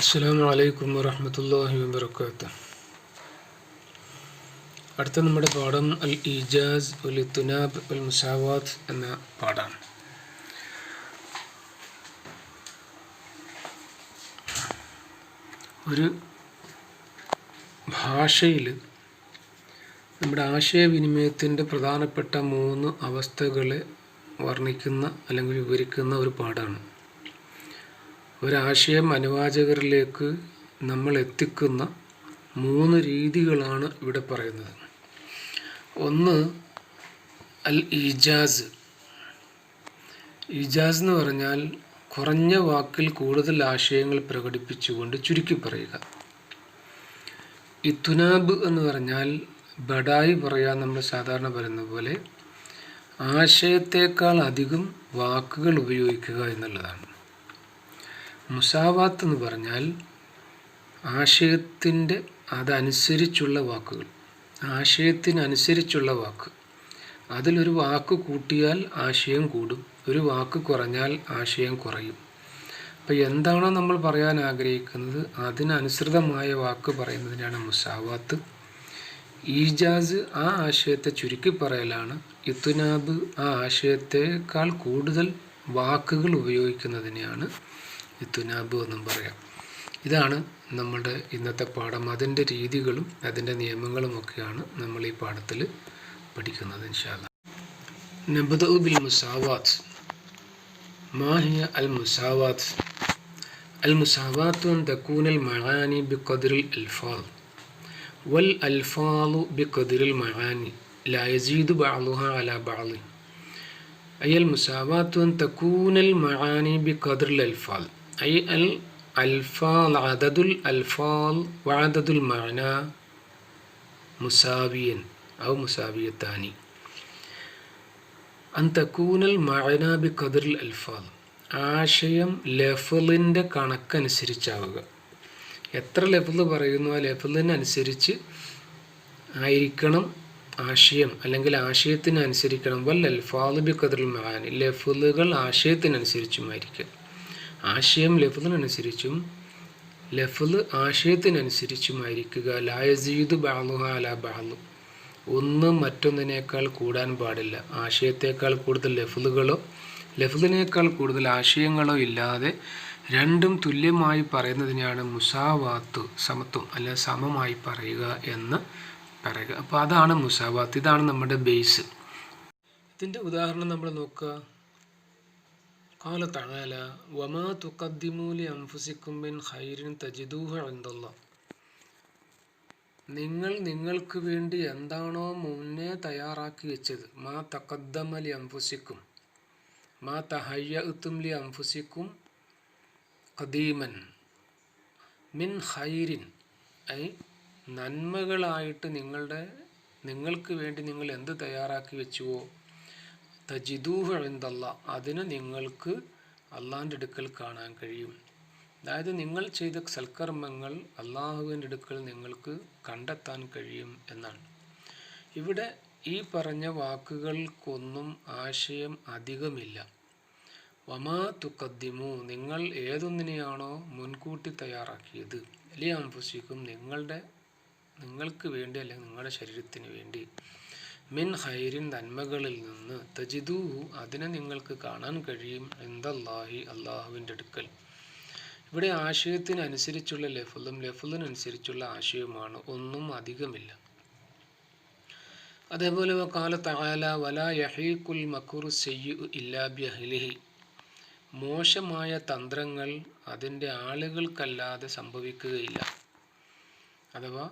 അസ്സലാമു അലൈക്കും വറഹ്മത്തുള്ളാഹി വബറകാതുഹു. അടുത്ത നമ്മുടെ പാഠം അൽ ഇജാസ് വൽ ഇത്നാബ് വൽ മുസാവാത്ത് എന്ന പാഠമാണ്. ഒരു ഭാഷയിൽ നമ്മുടെ ആശയവിനിമയത്തിൻ്റെ പ്രധാനപ്പെട്ട 3 അവസ്ഥകളെ വർണ്ണിക്കുന്ന അല്ലെങ്കിൽ വിവരിക്കുന്ന ഒരു പാഠമാണ്. ഒരാശയം അനുവാചകരിലേക്ക് നമ്മൾ എത്തിക്കുന്ന 3 രീതികളാണ് ഇവിടെ പറയുന്നത്. ഒന്ന് അൽ ഇജാസ്. ഇജാസ് എന്ന് പറഞ്ഞാൽ കുറഞ്ഞ വാക്കിൽ കൂടുതൽ ആശയങ്ങൾ പ്രകടിപ്പിച്ചുകൊണ്ട് ചുരുക്കി പറയുക. ഇത്നാബ് എന്ന് പറഞ്ഞാൽ ബഡായി പറയാൻ നമ്മൾ സാധാരണ പറയുന്ന പോലെ ആശയത്തേക്കാൾ അധികം വാക്കുകൾ ഉപയോഗിക്കുക എന്നുള്ളതാണ്. മുസാവാത്ത് എന്ന് പറഞ്ഞാൽ ആശയത്തിൻ്റെ അതനുസരിച്ചുള്ള വാക്കുകൾ, ആശയത്തിനനുസരിച്ചുള്ള വാക്ക്. അതിലൊരു വാക്ക് കൂട്ടിയാൽ ആശയം കൂടും, ഒരു വാക്ക് കുറഞ്ഞാൽ ആശയം കുറയും. അപ്പോൾ എന്താണോ നമ്മൾ പറയാൻ ആഗ്രഹിക്കുന്നത് അതിനനുസൃതമായ വാക്ക് പറയുന്നതിനാണ് മുസാവാത്ത്. ഈജാസ് ആ ആശയത്തെ ചുരുക്കി പറയലാണ്. ഇത്നാബ് ആ ആശയത്തേക്കാൾ കൂടുതൽ വാക്കുകൾ ഉപയോഗിക്കുന്നതിനെയാണ് ഇത്നാബ് എന്നും പറയാം. ഇതാണ് നമ്മുടെ ഇന്നത്തെ പാഠം. അതിൻ്റെ രീതികളും അതിൻ്റെ നിയമങ്ങളുമൊക്കെയാണ് നമ്മൾ ഈ പാഠത്തിൽ പഠിക്കുന്നത് ഇൻഷാ അല്ലാഹ്. നബ്ദഉ ബിൽ മുസാവാത്ത്. മാ ഹിയ അൽ മുസാവാത്ത്? അൽ മുസാവാത്ത് അൻ തകൂനൽ മആനി ബിഖദ്രിൽ അൽഫാദ് വൽ അൽഫാദു ബിഖദ്രിൽ മആനി ലാ യസീദു ബഅദുഹാ അലാ ബഅദ്. أي المساواة أن تكون المعاني بقدر الألفاظ، أي الألفاظ عدد الألفاظ وعدد المعنى مساويا أو مساويتان. أن تكون المعنى بقدر الألفاظ. ആശയം ലഫ്ളിൻ്റെ കണക്കനുസരിച്ചാവുക. എത്ര ലഫ്ള് പറയുന്നു ആ ലഫ്ളിനനുസരിച്ച് ആയിരിക്കണം ആശയം, അല്ലെങ്കിൽ ആശയത്തിനനുസരിക്കണം. വൽ അൽഫാദു ബിഖദ്രിൽ മആനി. ലഫ്ളുകൾ ആശയത്തിനനുസരിച്ചുമായിരിക്കും. ആശയം ലഫ്ളിനനുസരിച്ചും ലഫ്ള് ആശയത്തിനനുസരിച്ചുമായിരിക്കുക. ലാ യസീദു ബഅദുഹാ അലാ ബഅദ്. ഒന്ന് മറ്റൊന്നിനേക്കാൾ കൂടാൻ പാടില്ല. ആശയത്തേക്കാൾ കൂടുതൽ ലഫ്ളുകളോ ലഫ്ളിനേക്കാൾ കൂടുതൽ ആശയങ്ങളോ ഇല്ലാതെ രണ്ടും തുല്യമായി പറയുന്നതിനെയാണ് മുസാവാത്ത്, സമത്വം അല്ലെ സമമായി പറയുക എന്ന് പറയുക. അപ്പോൾ അതാണ് മുസാവാത്ത്. ഇതാണ് നമ്മുടെ ബേസ്. ഇതിൻ്റെ ഉദാഹരണം നമ്മൾ നോക്കുക. ഖാല തആല വമാ തുഖദ്ദിമൂ ലി അൻഫുസികും മിൻ ഖൈറിൻ തജിദൂഹു ഇൻദല്ലാഹ്. നിങ്ങൾ നിങ്ങൾക്ക് വേണ്ടി എന്താണോ മുന്നേ തയ്യാറാക്കി വെച്ചത്, മാ തഖദ്ദമ ലി അൻഫുസികും മാ തഹയ്യഅ്തും ലി അൻഫുസികും ഖദീമൻ മിൻ ഖൈറിൻ, ഐ നന്മകളായിട്ട് നിങ്ങൾക്ക് വേണ്ടി നിങ്ങൾ എന്ത് തയ്യാറാക്കി വെച്ചുവോ, തജിദൂഹു ഇൻദല്ലാഹ്, അതിന് നിങ്ങൾക്ക് അള്ളാഹിൻ്റെ അടുക്കൽ കാണാൻ കഴിയും. അതായത് നിങ്ങൾ ചെയ്ത സൽക്കർമ്മങ്ങൾ അള്ളാഹുവിൻ്റെ അടുക്കൽ നിങ്ങൾക്ക് കണ്ടെത്താൻ കഴിയും എന്നാണ്. ഇവിടെ ഈ പറഞ്ഞ വാക്കുകൾക്കൊന്നും ആശയം അധികമില്ല. വമാ തുഖദ്ദിമു, നിങ്ങൾ ഏതൊന്നിനെയാണോ മുൻകൂട്ടി തയ്യാറാക്കിയത്, ലി അൻഫുസികും നിങ്ങൾക്ക് വേണ്ടി അല്ലെങ്കിൽ നിങ്ങളുടെ ശരീരത്തിന് വേണ്ടി, മിൻ ഖൈറിൻ നന്മകളിൽ നിന്ന്, തജിദൂഹു അതിനെ നിങ്ങൾക്ക് കാണാൻ കഴിയും, ഇൻദല്ലാഹി അള്ളാഹുവിൻ്റെ അടുക്കൽ. ഇവിടെ ആശയത്തിനനുസരിച്ചുള്ള ലഫ്ളും ലഫ്ളിനനുസരിച്ചുള്ള ആശയവുമാണ്, ഒന്നും അധികമില്ല. അതേപോലെ ഖാല തആല വലാ യഹീഖുൽ മക്റു സയ്യിഉ ഇല്ലാ ബിഅഹ്ലിഹി. മോശമായ തന്ത്രങ്ങൾ അതിൻ്റെ ആളുകൾക്കല്ലാതെ സംഭവിക്കുകയില്ല. അഥവാ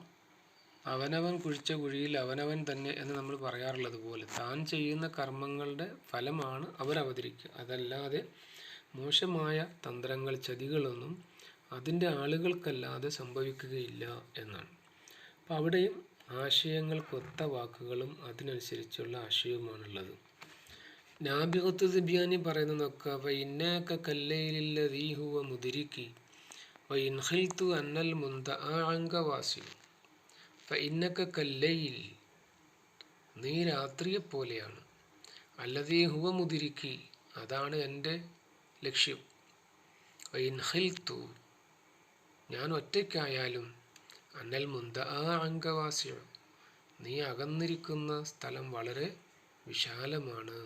അവനവൻ കുഴിച്ച കുഴിയിൽ അവനവൻ തന്നെ എന്ന് നമ്മൾ പറയാറുള്ളത് പോലെ താൻ ചെയ്യുന്ന കർമ്മങ്ങളുടെ ഫലമാണ് അവരവതരിക്കുക. അതല്ലാതെ മോശമായ തന്ത്രങ്ങൾ, ചതികളൊന്നും അതിൻ്റെ ആളുകൾക്കല്ലാതെ സംഭവിക്കുകയില്ല എന്നാണ്. അപ്പം അവിടെയും ആശയങ്ങൾക്കൊത്ത വാക്കുകളും അതിനനുസരിച്ചുള്ള ആശയവുമാണുള്ളത്. നാബിഗത്തു ദിബ്യാനി പറയുന്നതൊക്കെ വഇന്നക കല്ലൈലില്ലദീ ഹുവ മുദ്രികി വഇൻ ഖിൽതു അന്നൽ മുന്തഅ അൻക വാസിൽ. ഫഇന്നക കല്ലൈൽ, നീ രാത്രിയെ പോലെയാണ്. അല്ലദീ ഹുവ മുദ്രികി, അതാണ് എൻ്റെ ലക്ഷ്യം. വഇൻ ഖിൽതു, ഞാൻ ഒറ്റയ്ക്കായാലും അന്നൽ അങ്കവാസിയോ, നീ അകന്നിരിക്കുന്ന സ്ഥലം വളരെ വിശാലമാണ്.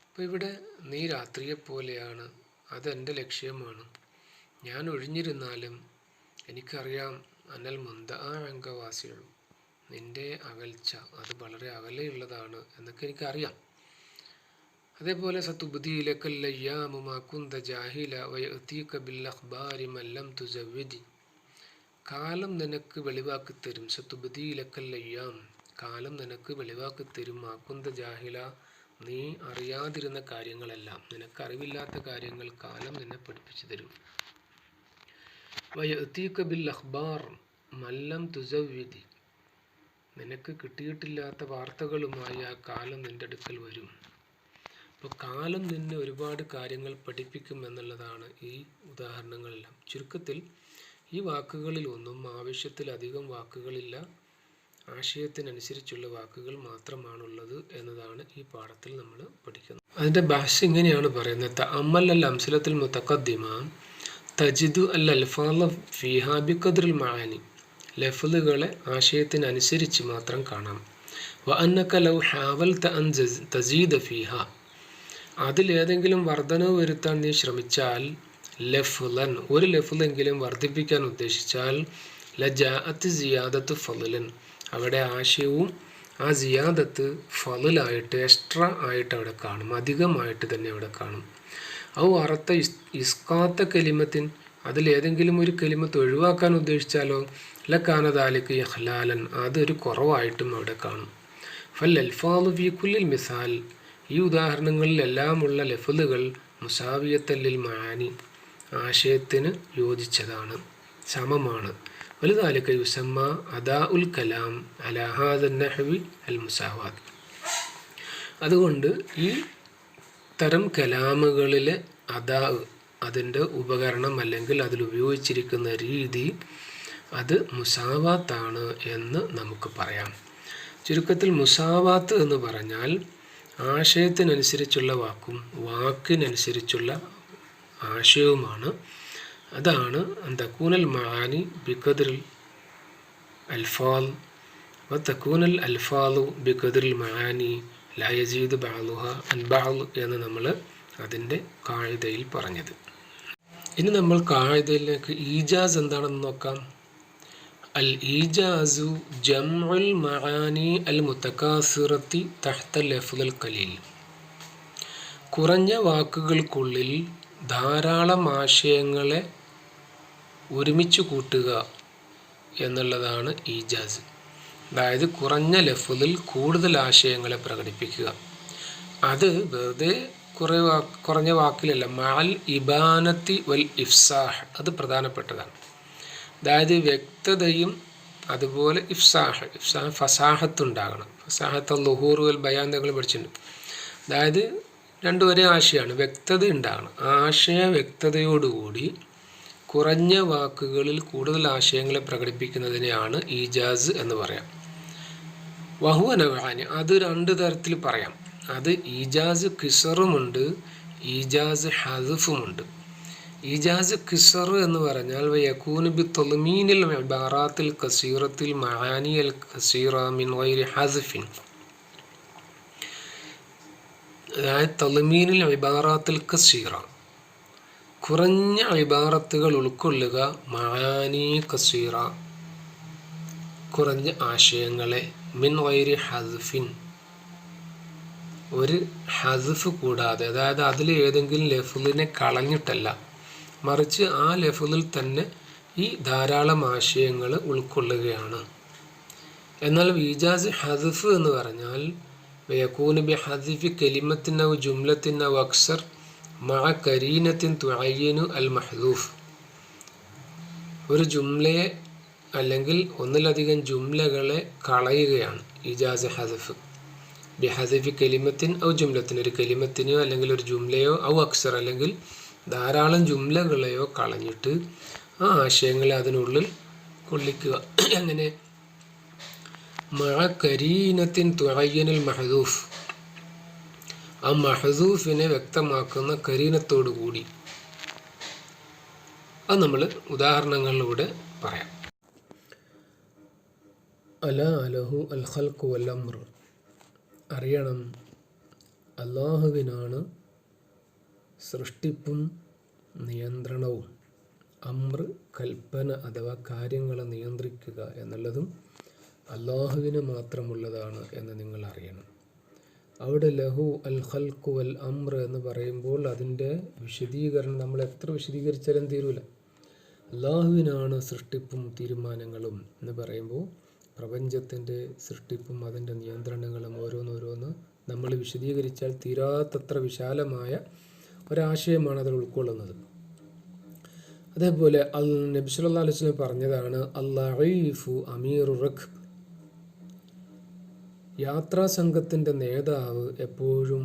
അപ്പോൾ ഇവിടെ നീ രാത്രിയെപ്പോലെയാണ്, അതെൻ്റെ ലക്ഷ്യമാണ്. ഞാൻ ഒഴിഞ്ഞിരുന്നാലും എനിക്കറിയാം അന്നൽ അങ്കവാസിയോ, നിൻ്റെ അകൽച്ച അത് വളരെ അകലെയുള്ളതാണ് എന്നൊക്കെ എനിക്കറിയാം. അതേപോലെ സതുബ്ദിലക്കല്ലയ്യാമു മാ കുന്ത ജാഹില വയഅതീക ബിൽ അഖ്ബാരി മൻ ലം തുസവ്വിദി, കാലം നിനക്ക് വെളിവാക്കി തരും. സതുബ്ദിലക്കല്ലയ്യാം, കാലം നിനക്ക് വെളിവാക്കി തരും. മാ കുന്ത ജാഹില, നീ അറിയാതിരുന്ന കാര്യങ്ങളെല്ലാം, നിനക്ക് അറിവില്ലാത്ത കാര്യങ്ങൾ കാലം നിന്നെ പഠിപ്പിച്ചു തരും. വയഅതീക ബിൽ അഖ്ബാർ മൻ ലം തുസവ്വിദി, നിനക്ക് കിട്ടിയിട്ടില്ലാത്ത വാർത്തകളുമായി ആ കാലം നിൻ്റെ അടുക്കൽ വരും. അപ്പോൾ കാലം നിന്നെ ഒരുപാട് കാര്യങ്ങൾ പഠിപ്പിക്കും എന്നുള്ളതാണ് ഈ ഉദാഹരണങ്ങളെല്ലാം. ചുരുക്കത്തിൽ ഈ വാക്കുകളിൽ ഒന്നും ആവശ്യത്തിലധികം വാക്കുകളില്ല, ആശയത്തിനനുസരിച്ചുള്ള വാക്കുകൾ മാത്രമാണുള്ളത് എന്നതാണ് ഈ പാഠത്തിൽ നമ്മൾ പഠിക്കുന്നത്. അതിൻ്റെ ഭാഷ ഇങ്ങനെയാണ് പറയുന്നത്: തഅമ്മൽ അൽ അംസലത്തുൽ മുതഖദ്ദിമ തജിദു അൽ അൽഫാള ഫീഹാ ബിഖദ്റിൽ മആനി, ലഫ്ളുകളെ ആശയത്തിനനുസരിച്ച് മാത്രം കാണാം. വ അന്നക ലൗ ഹാവൽത അൻ തസീദ ഫീഹാ, അതിലേതെങ്കിലും വർധനവ് വരുത്താൻ നീ ശ്രമിച്ചാൽ, ലഫ്ലൻ, ഒരു ലഫ്ലെങ്കിലും വർദ്ധിപ്പിക്കാൻ ഉദ്ദേശിച്ചാൽ, ലജാഅത്ത് സിയാദത്ത് ഫളലൻ, അവിടെ ആശയവും ആ സിയാദത്ത് ഫളലായിട്ട് എക്സ്ട്രാ ആയിട്ട് അവിടെ കാണും, അധികമായിട്ട് തന്നെ അവിടെ കാണും. ഔ അറത്ത ഇസ്കാത്ത കലിമത്തിൻ, അതിലേതെങ്കിലും ഒരു കലിമത്ത് ഒഴിവാക്കാൻ ഉദ്ദേശിച്ചാലോ, ലക്കാനദാലിക്ക് ഇഖ്ലാലൻ, അതൊരു കുറവായിട്ടും അവിടെ കാണും. ഫൽ അൽഫാളു ഫീ കുല്ലിൽ മിസാൽ, ഈ ഉദാഹരണങ്ങളിലെല്ലാമുള്ള ലഫ്ളുകൾ മുസാവിയത്തല്ലിൽ മആനി, ആശയത്തിന് യോജിച്ചതാണ്, സമമാണ്. വലുതാലിക യുസമ്മ അദാ ഉൽ കലാം അലാ ഹാദൻ നഹ്വി അൽ മുസാവാത്ത്. അതുകൊണ്ട് ഈ തരം കലാമുകളിലെ അദാ, അതിൻ്റെ ഉപകരണം അല്ലെങ്കിൽ അതിലുപയോഗിച്ചിരിക്കുന്ന രീതി, അത് മുസാവാത്താണ് എന്ന് നമുക്ക് പറയാം. ചുരുക്കത്തിൽ മുസാവാത്ത് എന്ന് പറഞ്ഞാൽ ആശയത്തിനനുസരിച്ചുള്ള വാക്കും വാക്കിനനുസരിച്ചുള്ള ആശയവുമാണ്. അതാണ് തകൂനൽ മആനി ബിഖദ്റിൽ അൽഫാൽ വ തകൂനൽ അൽഫാലു ബിഖദ്റിൽ മആനി ലാ യസീദു ബഅ്ളുഹാ അൻ ബഅ്ള് എന്ന് നമ്മൾ അതിൻ്റെ ഖാഇദയിൽ പറഞ്ഞത്. ഇനി നമ്മൾ ഖാഇദയിലേക്ക് ഈജാസ് എന്താണെന്ന് നോക്കാം. അൽ ഈജാസു ജംഉൽ മആനി അൽ മുതകാസിറത്തി തഹ്ത ലഫ്ളുൽ ഖലീൽ, കുറഞ്ഞ വാക്കുകൾക്കുള്ളിൽ ധാരാളം ആശയങ്ങളെ ഒരുമിച്ച് കൂട്ടുക എന്നുള്ളതാണ് ഈജാസ്. അതായത് കുറഞ്ഞ ലഫ്ളിൽ കൂടുതൽ ആശയങ്ങളെ പ്രകടിപ്പിക്കുക. അത് വെറുതെ കുറഞ്ഞ വാക്കിലല്ല, മഅൽ ഇബാനത്തി വൽ ഇഫ്സാഹ്, അത് പ്രധാനപ്പെട്ടതാണ്. അതായത് വ്യക്തതയും അതുപോലെ ഇഫ്സാഹ് ഫസാഹത്തുണ്ടാകണം. ഫസാഹത്ത് ളുഹൂർ വൽ ബയാൻ നിങ്ങൾ പഠിച്ചിട്ടുണ്ട്. അതായത് രണ്ടുപേരെ ആശയമാണ്, വ്യക്തത ഉണ്ടാകണം. ആശയ വ്യക്തതയോടുകൂടി കുറഞ്ഞ വാക്കുകളിൽ കൂടുതൽ ആശയങ്ങളെ പ്രകടിപ്പിക്കുന്നതിനെയാണ് ഈജാസ് എന്ന് പറയാം. വഹുവ നവആനി, അത് രണ്ട് തരത്തിൽ പറയാം. അത് ഈജാസ് കിസറുമുണ്ട്, ഈജാസ് ഹദ്ഫുമുണ്ട്. ഈജാസ് കിസർ എന്ന് പറഞ്ഞാൽ വയകൂനു ബിതദ്മീനിൽ ഇബാറാത്തിൽ കസീറത്തിൽ മആനിയൽ കസീറ മിൻ ഗൈരി ഹദ്ഫിൻ, അതായത് തദ്മീനിൽ ഇബാറാത്തിൽ കസീറ, കുറഞ്ഞ ഇബാറത്തുകൾ ഉൾക്കൊള്ളുക, മആനി കസീറ, കുറഞ്ഞ ആശയങ്ങളെ, മിൻ ഗൈരി ഹദ്ഫിൻ, ഒരു ഹദ്ഫ് കൂടാതെ, അതായത് അതിൽ ഏതെങ്കിലും ലഫ്ളിനെ കളഞ്ഞിട്ടല്ല, മറിച്ച് ആ ലഫ്ളിൽ തന്നെ ഈ ധാരാളം ആശയങ്ങൾ ഉൾക്കൊള്ളുകയാണ്. എന്നാൽ ഈജാസ് ഹദ്ഫ് എന്ന് പറഞ്ഞാൽ വയകൂനു ബിഹദ്ഫി കലിമത്തിൻ ഔ ജുംലത്തിൻ ഔ അക്സർ മഅ കരീനത്തിൻ തുഅയ്യിനു അൽ മഹ്ദൂഫ്, ഒരു ജുംലയെ അല്ലെങ്കിൽ ഒന്നിലധികം ജുംലകളെ കളയുകയാണ് ഈജാസ് ഹദ്ഫ്. ബിഹദ്ഫി കലിമത്തിൻ ഔ ജുംലത്തിൻ, ഒരു കലിമത്തിനെയോ അല്ലെങ്കിൽ ഒരു ജുംലയോ ഔ അക്സർ അല്ലെങ്കിൽ ധാരാളം ജുംലകളെയോ കളഞ്ഞിട്ട് ആ ആശയങ്ങളെ അതിനുള്ളിൽ കൊള്ളിക്കുക. അങ്ങനെ മഅ കരീനത്തിൻ തുഅയ്യിനുൽ മഹ്ദൂഫ്, ആ മഹ്ദൂഫിനെ വ്യക്തമാക്കുന്ന കരീനത്തോടു കൂടി, അത് നമ്മൾ ഉദാഹരണങ്ങളിലൂടെ പറയാം. അലാ ലഹു അൽ ഖൽഖു വൽ അംർ, അറിയണം അള്ളാഹുവിനാണ് സൃഷ്ടിപ്പും നിയന്ത്രണവും. അമ്ര കൽപ്പന അഥവാ കാര്യങ്ങളെ നിയന്ത്രിക്കുക എന്നുള്ളതും അള്ളാഹുവിന് മാത്രമുള്ളതാണ് എന്ന് നിങ്ങൾ അറിയണം. അവിടെ ലഹു അൽ ഖൽഖു വൽ അംർ എന്ന് പറയുമ്പോൾ അതിൻ്റെ വിശദീകരണം നമ്മൾ എത്ര വിശദീകരിച്ചാലും തീരൂല. അള്ളാഹുവിനാണ് സൃഷ്ടിപ്പും തീരുമാനങ്ങളും എന്ന് പറയുമ്പോൾ പ്രപഞ്ചത്തിൻ്റെ സൃഷ്ടിപ്പും അതിൻ്റെ നിയന്ത്രണങ്ങളും ഓരോന്നോരോന്ന് നമ്മൾ വിശദീകരിച്ചാൽ തീരാത്തത്ര വിശാലമായ ഒരാശയമാണ് അതിൽ ഉൾക്കൊള്ളുന്നത്. അതേപോലെ നബി സല്ലല്ലാഹു അലൈഹി വസല്ലം പറഞ്ഞതാണ് അൽ-ലഈഫു അമീറു റക്ബ്, യാത്രാ സംഘത്തിൻ്റെ നേതാവ് എപ്പോഴും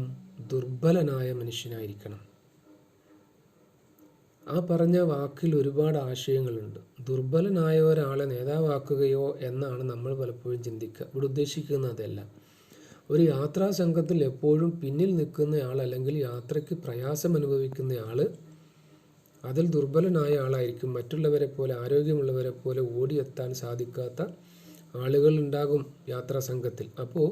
ദുർബലനായ മനുഷ്യനായിരിക്കണം. ആ പറഞ്ഞ വാക്കിൽ ഒരുപാട് ആശയങ്ങളുണ്ട്. ദുർബലനായ ഒരാളെ നേതാവാക്കുകയോ എന്നാണ് നമ്മൾ പലപ്പോഴും ചിന്തിക്കുക. ഇവിടെ ഉദ്ദേശിക്കുന്നത് അതല്ല. ഒരു യാത്രാ സംഘത്തിൽ എപ്പോഴും പിന്നിൽ നിൽക്കുന്നയാൾ അല്ലെങ്കിൽ യാത്രയ്ക്ക് പ്രയാസം അനുഭവിക്കുന്നയാൾ അതിൽ ദുർബലനായ ആളായിരിക്കും. മറ്റുള്ളവരെ പോലെ ആരോഗ്യമുള്ളവരെ പോലെ ഓടിയെത്താൻ സാധിക്കാത്ത ആളുകൾ ഉണ്ടാകും യാത്രാ സംഘത്തിൽ. അപ്പോൾ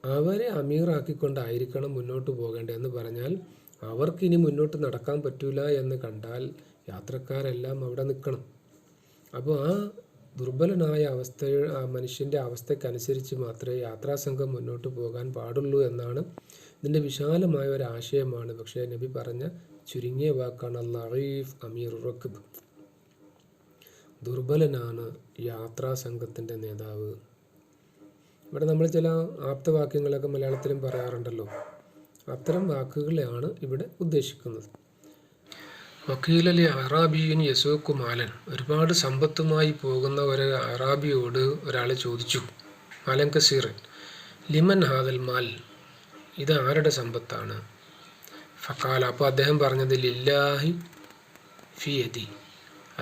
അവരെ അമീറാക്കിക്കൊണ്ടായിരിക്കണം മുന്നോട്ട് പോകേണ്ടത്. എന്ന് പറഞ്ഞാൽ അവർക്കിനി മുന്നോട്ട് നടക്കാൻ പറ്റൂല എന്ന് കണ്ടാൽ യാത്രക്കാരെല്ലാം അവിടെ നിൽക്കണം. അപ്പോൾ ആ ദുർബലനായ ആ മനുഷ്യൻ്റെ അവസ്ഥയ്ക്കനുസരിച്ച് മാത്രമേ യാത്രാസംഘം മുന്നോട്ട് പോകാൻ പാടുള്ളൂ എന്നാണ് ഇതിൻ്റെ വിശാലമായ ഒരു ആശയമാണ്. പക്ഷേ നബി പറഞ്ഞ ചുരുങ്ങിയ വാക്കാണ് അൽ-ലഈഫ് അമീർ റക്ബ്, ദുർബലനാണ് യാത്രാ സംഘത്തിൻ്റെ നേതാവ്. ഇവിടെ നമ്മൾ ചില ആപ്തവാക്യങ്ങളൊക്കെ മലയാളത്തിലും പറയാറുണ്ടല്ലോ, അത്തരം വാക്കുകളെയാണ് ഇവിടെ ഉദ്ദേശിക്കുന്നത്. വക്കീലലി അറാബിയൻ യസൂക്കു മാലൻ, ഒരുപാട് സമ്പത്തുമായി പോകുന്ന ഒരു അറാബിയോട് ഒരാൾ ചോദിച്ചു, മാലൻ കസീറൻ, ലിമൻ ഹാദൽ മാൽ, ഇത് ആരുടെ സമ്പത്താണ്? ഫക്കാല, അപ്പോൾ അദ്ദേഹം പറഞ്ഞത് ലില്ലാഹി ഫി യദി,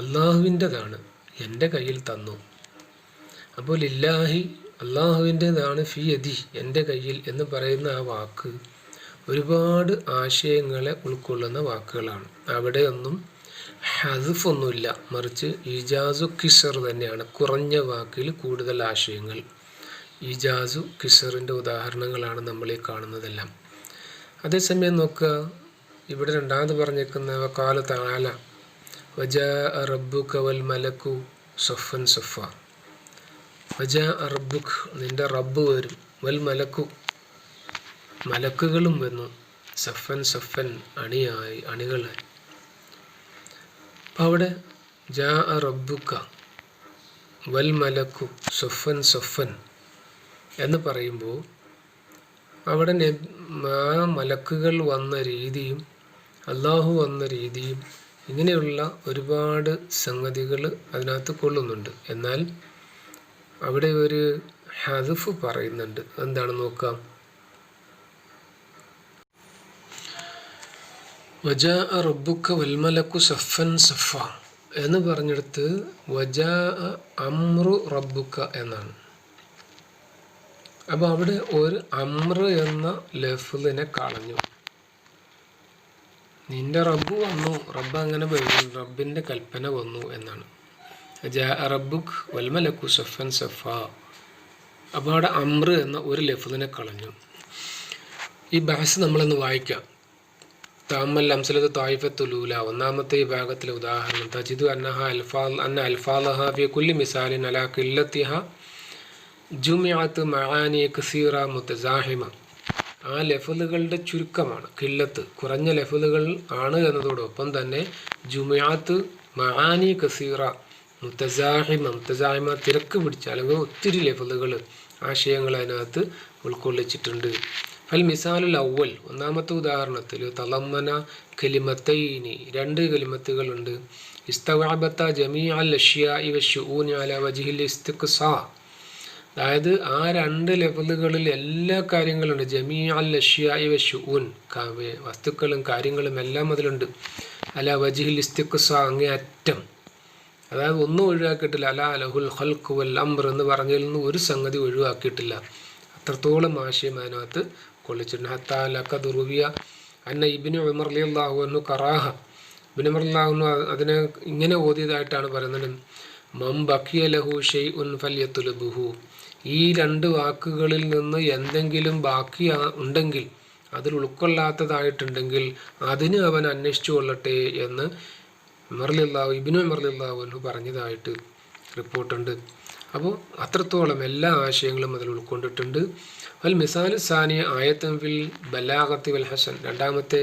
അള്ളാഹുവിൻ്റെതാണ്, എൻ്റെ കയ്യിൽ തന്നു. അപ്പോൾ ലില്ലാഹി, അള്ളാഹുവിൻ്റെതാണ്, ഫി യദി, എൻ്റെ കയ്യിൽ എന്ന് പറയുന്ന ആ വാക്ക് ഒരുപാട് ആശയങ്ങളെ ഉൾക്കൊള്ളുന്ന വാക്കുകളാണ്. അവിടെയൊന്നും ഹസ്ഫ് ഒന്നുമില്ല, മറിച്ച് ഇജാസു കിസർ തന്നെയാണ്. കുറഞ്ഞ വാക്കിൽ കൂടുതൽ ആശയങ്ങൾ. ഇജാസു കിസറിൻ്റെ ഉദാഹരണങ്ങളാണ് നമ്മൾ ഈ കാണുന്നതെല്ലാം. അതേസമയം നോക്കുക, ഇവിടെ രണ്ടാമത് പറഞ്ഞേക്കുന്ന വഖാല തആല വജാഅ റബ്ബുക വൽ മലക്കു സഫൻ സഫ, വജാഅ റബ്ബുക, നിൻ്റെ റബ്ബ് വരും, വൽ മലക്കു, മലക്കുകളും വന്നു, സഫൻ സഫൻ, അണിയായി, അണികളായി. അപ്പം അവിടെ ജാഅ റബ്ബുക വൽ മലക്കു സഫൻ സഫൻ എന്ന് പറയുമ്പോൾ അവിടെ ആ മലക്കുകൾ വന്ന രീതിയും അള്ളാഹു വന്ന രീതിയും ഇങ്ങനെയുള്ള ഒരുപാട് സംഗതികൾ അതിനകത്ത് കൊള്ളുന്നുണ്ട്. എന്നാൽ അവിടെ ഒരു ഹദ്ഫ് പറയുന്നുണ്ട്. എന്താണ് നോക്കാം, വജാഅ റബ്ബുക വൽ മലക്കു സഫൻ സഫ എന്ന് പറഞ്ഞെടുത്ത് വജാഅ അംറു റബ്ബുക എന്നാണ്. അപ്പോൾ അവിടെ ഒരു അമ്ര എന്ന ലഫ്ലിനെ കളഞ്ഞു. നിന്റെ റബ്ബ് വന്നു, റബ്ബ് അങ്ങനെ വരും, റബ്ബിൻ്റെ കൽപ്പന വന്നു എന്നാണ്. ജാഅ റബ്ബുക വൽ മലക്കു സഫൻ സഫ. അപ്പോൾ അവിടെ അമ്ര എന്ന ഒരു ലഫ്ലിനെ കളഞ്ഞു. ഈ ബഹസ് നമ്മളൊന്ന് വായിക്കാം. തഅമ്മൽ അംസലത്തു ത്വായിഫത്തുൽ ഊല, ഒന്നാമത്തെ ഈ ഭാഗത്തിലെ ഉദാഹരണം. തജിദു അന്ന അൽഫാലഹ ഫി കുല്ലി മിസാലിൻ അലാ ഖില്ലത്തിഹ ജുമിഅത്ത് മആനി കസീറ മുതസാഹിമ. ആ ലഫ്ലുകളുടെ ചുരുക്കമാണ് ഖില്ലത്ത്, കുറഞ്ഞ ലഫ്ലുകൾ ആണ് എന്നതോടൊപ്പം തന്നെ ജുമിഅത്ത് മആനി കസീറ മുതസാഹിമ, മുതസാഹിമ തിരക്ക് പിടിച്ച അല്ലെങ്കിൽ ഒത്തിരി ലഫ്ലുകൾ, ആശയങ്ങൾ അതിനകത്ത് ഉൾക്കൊള്ളിച്ചിട്ടുണ്ട്. ഫൽ മിസാലുൽ അവൽ, ഒന്നാമത്തെ ഉദാഹരണത്തിൽ തളമ്മന കലിമത്തൈനി, രണ്ട് കലിമത്തുകളുണ്ട്. ഇസ്തവഅബത ജമീഅൽ അഷ്യാഇ വശുഊനി അലാ വജ്ഹിൽ ഇസ്തിഖ്സാ, അതായത് ആ രണ്ട് ലെവലുകളിൽ എല്ലാ കാര്യങ്ങളുണ്ട്. ജമീഅൽ അഷ്യാഇ വശുഊൻ, വസ്തുക്കളും കാര്യങ്ങളും എല്ലാം അതിലുണ്ട്. അലാ വജ്ഹിൽ ഇസ്തിഖ്സാ, അങ്ങേ അറ്റം, അതായത് ഒന്നും ഒഴിവാക്കിയിട്ടില്ല. അലാ ലഹുൽ ഖൽഖു വൽ അംർ എന്ന് പറഞ്ഞതിൽ നിന്ന് ഒരു സംഗതി ഒഴിവാക്കിയിട്ടില്ല. അത്രത്തോളം ആശയം അതിനകത്ത് കൊള്ളിച്ചിട്ടുണ്ട്. ഹത്താ ലഖദ് റുവിയ അന്ന ഇബ്നു ഉമർ റളിയല്ലാഹു അൻഹു കറാഹ ഇബ്നു റളിയല്ലാഹു അതിനെ ഇങ്ങനെ ഓതിയതായിട്ടാണ് പറയുന്നത്, മം ബഖിയ ലഹു ഷൈഉൻ ഫൽയത്ലുബുഹു. ഈ രണ്ട് വാക്കുകളിൽ നിന്ന് എന്തെങ്കിലും ബാക്കി ഉണ്ടെങ്കിൽ, അതിൽ ഉൾക്കൊള്ളാത്തതായിട്ടുണ്ടെങ്കിൽ അതിന് അവൻ അന്വേഷിച്ചു കൊള്ളട്ടെ എന്ന് ഇബ്നു റളിയല്ലാഹു അൻഹു പറഞ്ഞതായിട്ട് റിപ്പോർട്ടുണ്ട്. അപ്പോൾ അത്രത്തോളം എല്ലാ ആശയങ്ങളും അതിൽ ഉൾക്കൊണ്ടിട്ടുണ്ട്. അൽ മിസാലു സാനിയ ആയത്തുൻ ഫിൽ ബലാഗത്തി വൽ ഹസൻ. രണ്ടാമത്തെ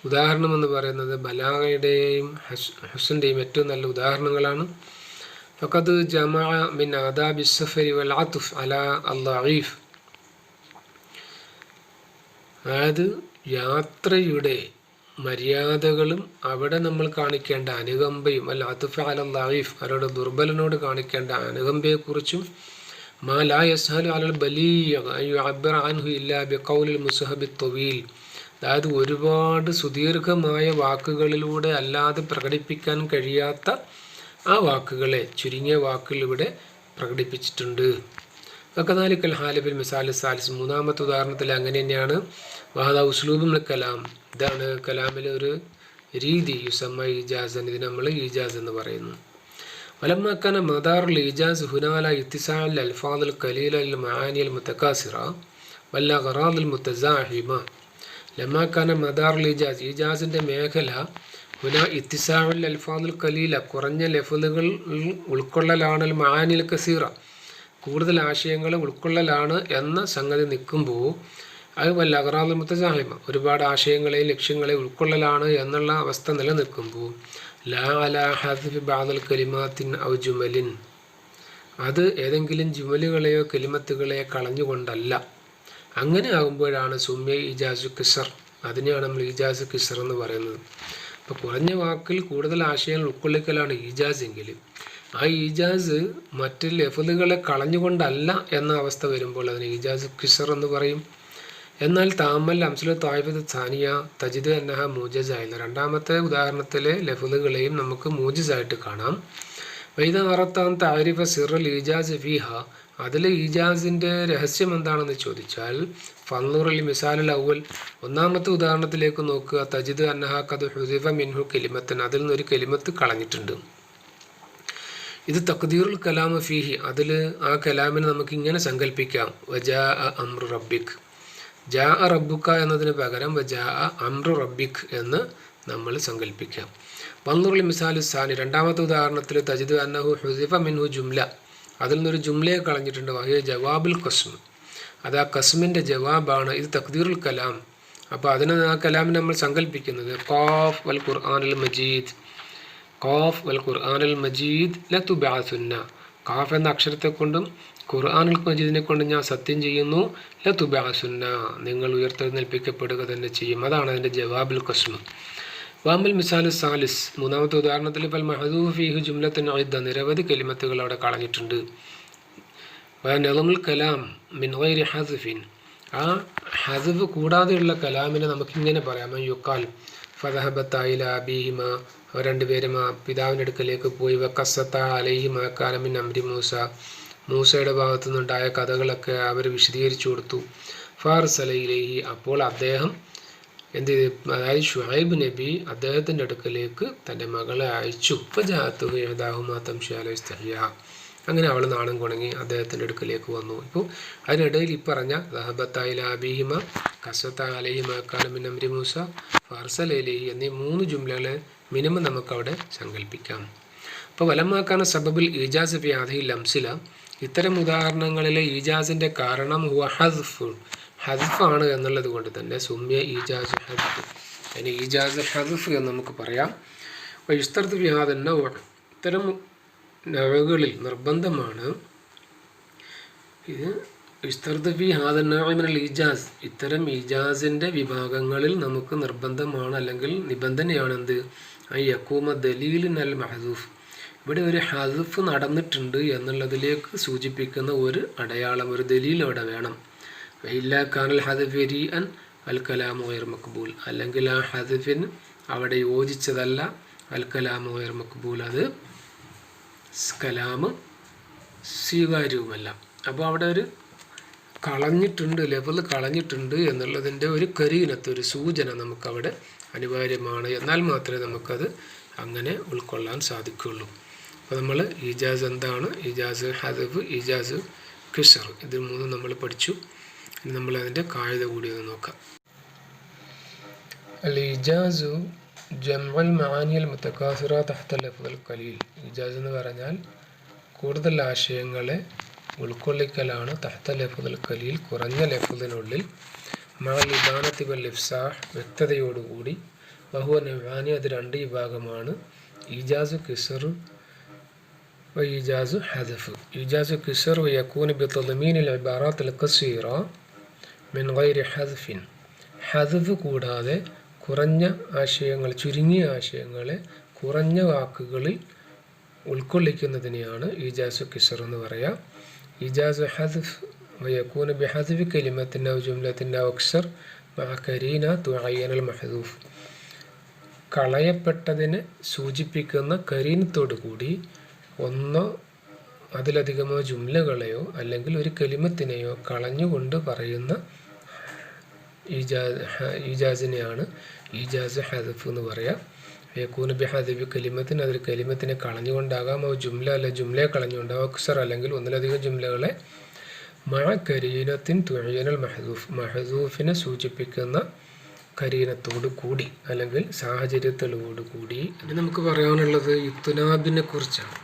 ഉദാഹരണം എന്ന് പറയുന്നത് ബലാഗയുടെയും ഹസൻ്റെയും ഏറ്റവും നല്ല ഉദാഹരണങ്ങളാണ്. ഫഖദ് ജമഅ മിൻ ആദാബി സഫരി വൽ അത്ഫ് അലാ അൽ-ദഈഫ്. അതായത് യാത്രയുടെ മര്യാദകളും അവിടെ നമ്മൾ കാണിക്കേണ്ട അനുകമ്പയും, അൽ അത്ഫ് അലൽ ദഈഫ്, അവരുടെ ദുർബലനോട് കാണിക്കേണ്ട അനുകമ്പയെക്കുറിച്ചും, മാ ലാ യസ്ഹലു അലൽ ബലീഗ് അൻ യുഅബ്ബിറ അൻഹു ഇല്ലാ ബിഖൗലിൽ മുസ്ഹബി ത്വീൽ. അതായത് ഒരുപാട് സുദീർഘമായ വാക്കുകളിലൂടെ അല്ലാതെ പ്രകടിപ്പിക്കാൻ കഴിയാത്ത ആ വാക്കുകളെ ചുരുങ്ങിയ വാക്കുകളിലൂടെ പ്രകടിപ്പിച്ചിട്ടുണ്ട്. വകദാലിക്കൽ ഹാല ബിൽ മിസാൽ സാലിസ്. മൂന്നാമത്തെ ഉദാഹരണത്തിൽ അങ്ങനെ തന്നെയാണ്. വഹദാ ഉസ്ലൂബുൽ കലാം. ഇതാണ് കലാമിലെ ഒരു രീതി. യുസമ്മ ഈജാസൻ. ഇതിന് നമ്മൾ ഈജാസ് എന്ന് പറയുന്നു. വലമ്മ കാന മദാറുൽ ഈജാസ് ഹുനാല ഇത്തിസാഉൽ അൽഫാദുൽ ഖലീല ലിൽ മആനിൽ മുതകാസിറ വൽ അഗ്റാദുൽ മുതസാഹിമ. ലമ്മ കാന മദാറുൽ ഈജാസ്, ഈജാസിൻ്റെ മേഖല ഹുന ഇത്തിസാഉൽ അൽഫാദുൽ ഖലീല, കുറഞ്ഞ ലഫ്ളുകൾ ഉൾക്കൊള്ളലാണ്, മആനിൽ കസീറ, കൂടുതൽ ആശയങ്ങളെ ഉൾക്കൊള്ളലാണ് എന്ന സംഗതി നിൽക്കുമ്പോൾ, അത് വല്ല അഗ്റാദുൽ മുതസാഹിമ, ഒരുപാട് ആശയങ്ങളെയും ലക്ഷ്യങ്ങളെ ഉൾക്കൊള്ളലാണ് എന്നുള്ള അവസ്ഥ നിലനിൽക്കുമ്പോൾ, ലാ അലാ ഹദ്ഫി ബഅദിൽ കലിമാത്തിൻ ഔ ജുമലിൻ, അത് ഏതെങ്കിലും ജുമലുകളെയോ കലിമത്തുകളെയോ കളഞ്ഞുകൊണ്ടല്ല. അങ്ങനെ ആകുമ്പോഴാണ് സുമ്യ ഈജാസു കിസർ. അതിനെയാണ് നമ്മൾ ഈജാസ് കിസർ എന്ന് പറയുന്നത്. അപ്പോൾ കുറഞ്ഞ വാക്കിൽ കൂടുതൽ ആശയങ്ങൾ ഉൾക്കൊള്ളിക്കലാണ് ഈജാസ് എങ്കിൽ, ആ ഈജാസ് മറ്റ് ലഫ്ളുകളെ കളഞ്ഞുകൊണ്ടല്ല എന്ന അവസ്ഥ വരുമ്പോൾ അതിന് ഈജാസ് കിസർ എന്ന് പറയും. എന്നാൽ താമൽ അംസലു തായിഫത്ത് സാനിയ തജിദ് അന്നഹ മൂജസായിരുന്നു. രണ്ടാമത്തെ ഉദാഹരണത്തിലെ ലഫ്ളുകളെയും നമുക്ക് മൂജിസായിട്ട് കാണാം. വൈദ അറത്താൻ താരിഫ സിറുൽ ഈജാസ് ഫീഹ, അതിലെ ഈജാസിൻ്റെ രഹസ്യം എന്താണെന്ന് ചോദിച്ചാൽ, ഫൻളുറുൽ മിസാലുൽ അവൽ, ഒന്നാമത്തെ ഉദാഹരണത്തിലേക്ക് നോക്കുക. തജിദ് അന്നഹ ഖദ് ഹുദിഫ മിൻഹു കലിമത്തൻ, അതിൽ നിന്നൊരു കലിമത്ത് കളഞ്ഞിട്ടുണ്ട്. ഇത് തഖ്ദീറുൽ കലാം ഫീഹി, അതിൽ ആ കലാമിനെ നമുക്ക് ഇങ്ങനെ സങ്കല്പിക്കാം. വജാ അംറു റബ്ബിക്, ജാ റബ്ബുക്ക എന്നതിന് പകരം വജാ അംറു റബ്ബിക് എന്ന് നമ്മൾ സങ്കല്പിക്കാം. വൻളുറുൽ മിസാലു സാനി, രണ്ടാമത്തെ ഉദാഹരണത്തിൽ തജിദ് അന്നഹു ഹുദിഫ മിൻഹു ജുംല, അതിൽ നിന്നൊരു ജുംലയെ കളഞ്ഞിട്ടുണ്ട്. വഹിയ ജവാബുൽ ഖസ്ം, അത് ആ ഖസ്മിൻ്റെ ജവാബാണ്. ഇത് തഖ്ദീറുൽ കലാം. അപ്പോൾ അതിന് ആ കലാമിനെ നമ്മൾ സങ്കല്പിക്കുന്നത് ഖാഫ് വൽ ഖുർആനുൽ മജീദ്, ഖാഫ് വൽ ഖുർആനുൽ മജീദ് ലതുബഅസുന്ന, ഖാഫ് എന്ന അക്ഷരത്തെ കൊണ്ടും ഖുർആനുൽ മജീദിനെ കൊണ്ടും ഞാൻ സത്യം ചെയ്യുന്നു, ലതുബഅസുന്ന, നിങ്ങൾ ഉയർത്തെഴുന്നേൽപ്പിക്കപ്പെടുക തന്നെ ചെയ്യും. അതാണ് അതിൻ്റെ ജവാബുൽ ഖസ്ം. വാമൽ മിസാലു സാലിസ്, മൂന്നാമത്തെ ഉദാഹരണത്തിൽ ഫൽ മഹദൂഫ് ഫീഹി ജുംലത്തുൻ ഇദ്ദ, നിരവധി കലിമത്തുകൾ അവിടെ കളഞ്ഞിട്ടുണ്ട്. നളമുൽ കലാം മിൻ ഗൈരി ഹസ്ഫിൻ, ആ ഹസ്ഫ് കൂടാതെയുള്ള കലാമിനെ നമുക്കിങ്ങനെ പറയാം. യുക്കാൽ ഫദഹബത്ത ഇലാ അബീഹിമ, അവർ രണ്ടുപേരും ആ പിതാവിൻ്റെ അടുക്കലേക്ക് പോയി. വഖസ്സത്ത അലൈഹിമ കാന മിൻ അംരി മൂസ, മൂസയുടെ ഭാഗത്തു നിന്നുണ്ടായ കഥകളൊക്കെ അവർ വിശദീകരിച്ചു കൊടുത്തു. ഫാർസല ഇലൈഹി, അപ്പോൾ അദ്ദേഹം എന്ത് ചെയ്തു, അതായത് ഷുഐബ് നബി അദ്ദേഹത്തിൻ്റെ അടുക്കലേക്ക് തൻ്റെ മകളെ അയച്ചു. ഫജഅത്തുഹു ഇഹ്ദാഹുമാ തംശി അലാ ഇസ്തിഹ്യാ, അങ്ങനെ അവൾ നാണം കുണങ്ങി അദ്ദേഹത്തിൻ്റെ അടുക്കലേക്ക് വന്നു. ഇപ്പോൾ അതിനിടയിൽ ഈ പറഞ്ഞ ദഹബത്ത ഇലാ അബീഹിമ, ഖസ്സത്ത അലൈഹിമ കാന മിൻ അംരി മൂസ, ഫാർസല ഇലൈഹി എന്നീ 3 ജുംലകളെ മിനിമം നമുക്കവിടെ സങ്കല്പിക്കാം. അപ്പോൾ വലമാക്കാന സബബുൽ ഈജാസ് ഫി ഹാദിഹിൽ അംസില, ഇത്തരം ഉദാഹരണങ്ങളിലെ ഈജാസിൻ്റെ കാരണം ഹുവ ഹസ്ഫ്, ഹസ്ഫാണ് എന്നുള്ളത് കൊണ്ട് തന്നെ സുമ്യ ഈജാസ് ഹസ്ഫ്, അതിന് ഈജാസ് ഹസ്ഫ് എന്ന് നമുക്ക് പറയാം. വയുസ്തർത്ത് ഫി ഹാദൻ നൗ, ഇത്തരം നവകളിൽ നിർബന്ധമാണ് ഇത്. യുസ്തർത്ത് ഫി ഹാദൻ നൗ മിനൽ ഈജാസ്, ഇത്തരം ഈജാസിൻ്റെ വിഭാഗങ്ങളിൽ നമുക്ക് നിർബന്ധമാണ് അല്ലെങ്കിൽ നിബന്ധനയാണ് എന്ത്, യക്കൂമ ദലീലിൻ അൽ മഹദൂഫ്, ഇവിടെ ഒരു ഹസ്ഫ് നടന്നിട്ടുണ്ട് എന്നുള്ളതിലേക്ക് സൂചിപ്പിക്കുന്ന ഒരു അടയാളം, ഒരു ദലീൽ അവിടെ വേണം. ഇല്ലാ കാനൽ ഹദ്ഫ് വരീഅൻ അൽ കലാമു ഗൈർ മഖ്ബൂൽ, അല്ലെങ്കിൽ ആ ഹദ്ഫിന് അവിടെ യോജിച്ചതല്ല, അൽ കലാമു ഗൈർ മഖ്ബൂൽ, അത് കലാമ് സ്വീകാര്യവുമല്ല. അപ്പോൾ അവിടെ ഒരു കളഞ്ഞിട്ടുണ്ട്, ലെവൽ കളഞ്ഞിട്ടുണ്ട് എന്നുള്ളതിൻ്റെ ഒരു കരീനത്ത്, ഒരു സൂചന നമുക്കവിടെ അനിവാര്യമാണ്. എന്നാൽ മാത്രമേ നമുക്കത് അങ്ങനെ ഉൾക്കൊള്ളാൻ സാധിക്കുകയുള്ളൂ. അപ്പോൾ നമ്മൾ ഇജാസ് എന്താണ്, ഇജാസ് ഹദഫ്, ഇജാസ് കിസർ, ഇത് മൂന്നും നമ്മൾ പഠിച്ചു. ഇനി നമ്മൾ അതിൻ്റെ കായിക കൂടി ഒന്ന് നോക്കാം. അൽ ഇജാസു ജംഉൽ മആനിൽ മുതകാസിറ തഹ്ത ലഫ്ദുൽ ഖലീൽ. ഇജാസ് എന്ന് പറഞ്ഞാൽ കൂടുതൽ ആശയങ്ങളെ ഉൾക്കൊള്ളിക്കലാണ്. തഹ്ത ലഫ്ദുൽ ഖലീൽ, കുറഞ്ഞ ലഫ്ദിനുള്ളിൽ. മഅൽ ഇബാനത്തി വൽ ഇഫ്സാഹ്, വ്യക്തതയോടുകൂടി. വഹുവ നൗആനി, അത് രണ്ട് വിഭാഗമാണ്. ഇജാസു കിസർ വ ഇജാസു ഹദഫ്. ഇജാസു കിസർ യകൂനു ബിതദ്മീനിൽ ഇബാറാത്തിൽ ഖസീറ മിൻ ഗൈരി ഹദ്ഫിൻ. ഹദഫ് കൂടാതെ കുറഞ്ഞ ആശയങ്ങൾ, ചുരുങ്ങിയ ആശയങ്ങളെ കുറഞ്ഞ വാക്കുകളിൽ ഉൾക്കൊള്ളിക്കുന്നതിനെയാണ് ഇജാസു കിസർ എന്ന് പറയാം. ഇജാസു ഹദ്ഫ് വയകൂന ബിഹദ്ഫി കലിമത്തിൻ ഔ ജുംലത്തിൻ ഔ അക്സർ മഅ കരീന തുഅയ്യനൽ മഹ്ദൂഫ്. കളയപ്പെട്ടതിനെ സൂചിപ്പിക്കുന്ന കരീനത്തോടു കൂടി ഒന്നോ അതിലധികമോ ജുംലകളെയോ അല്ലെങ്കിൽ ഒരു കലിമത്തിനെയോ കളഞ്ഞുകൊണ്ട് പറയുന്ന ഇജാസിനെയാണ് ഇജാസ് ഹദഫ് എന്ന് പറയാം. യകൂന ബിഹദ്ഫി കലിമത്തിന്, അതൊരു കലിമത്തിനെ കളഞ്ഞുകൊണ്ടാകാം. ഔ ജുംല, അല്ല ജുംലയെ കളഞ്ഞുകൊണ്ടാകാം. അക്സർ, അല്ലെങ്കിൽ ഒന്നിലധികം ജുംലകളെ. മഅ കരീനത്തിൻ തുഅയ്യനൽ മഹ്ദൂഫ്, മഹ്ദൂഫിനെ സൂചിപ്പിക്കുന്ന കരീനത്തോടു കൂടി അല്ലെങ്കിൽ സാഹചര്യത്തോടു കൂടി. ഇനി നമുക്ക് പറയാനുള്ളത് ഇത്നാബിനെ കുറിച്ചാണ്.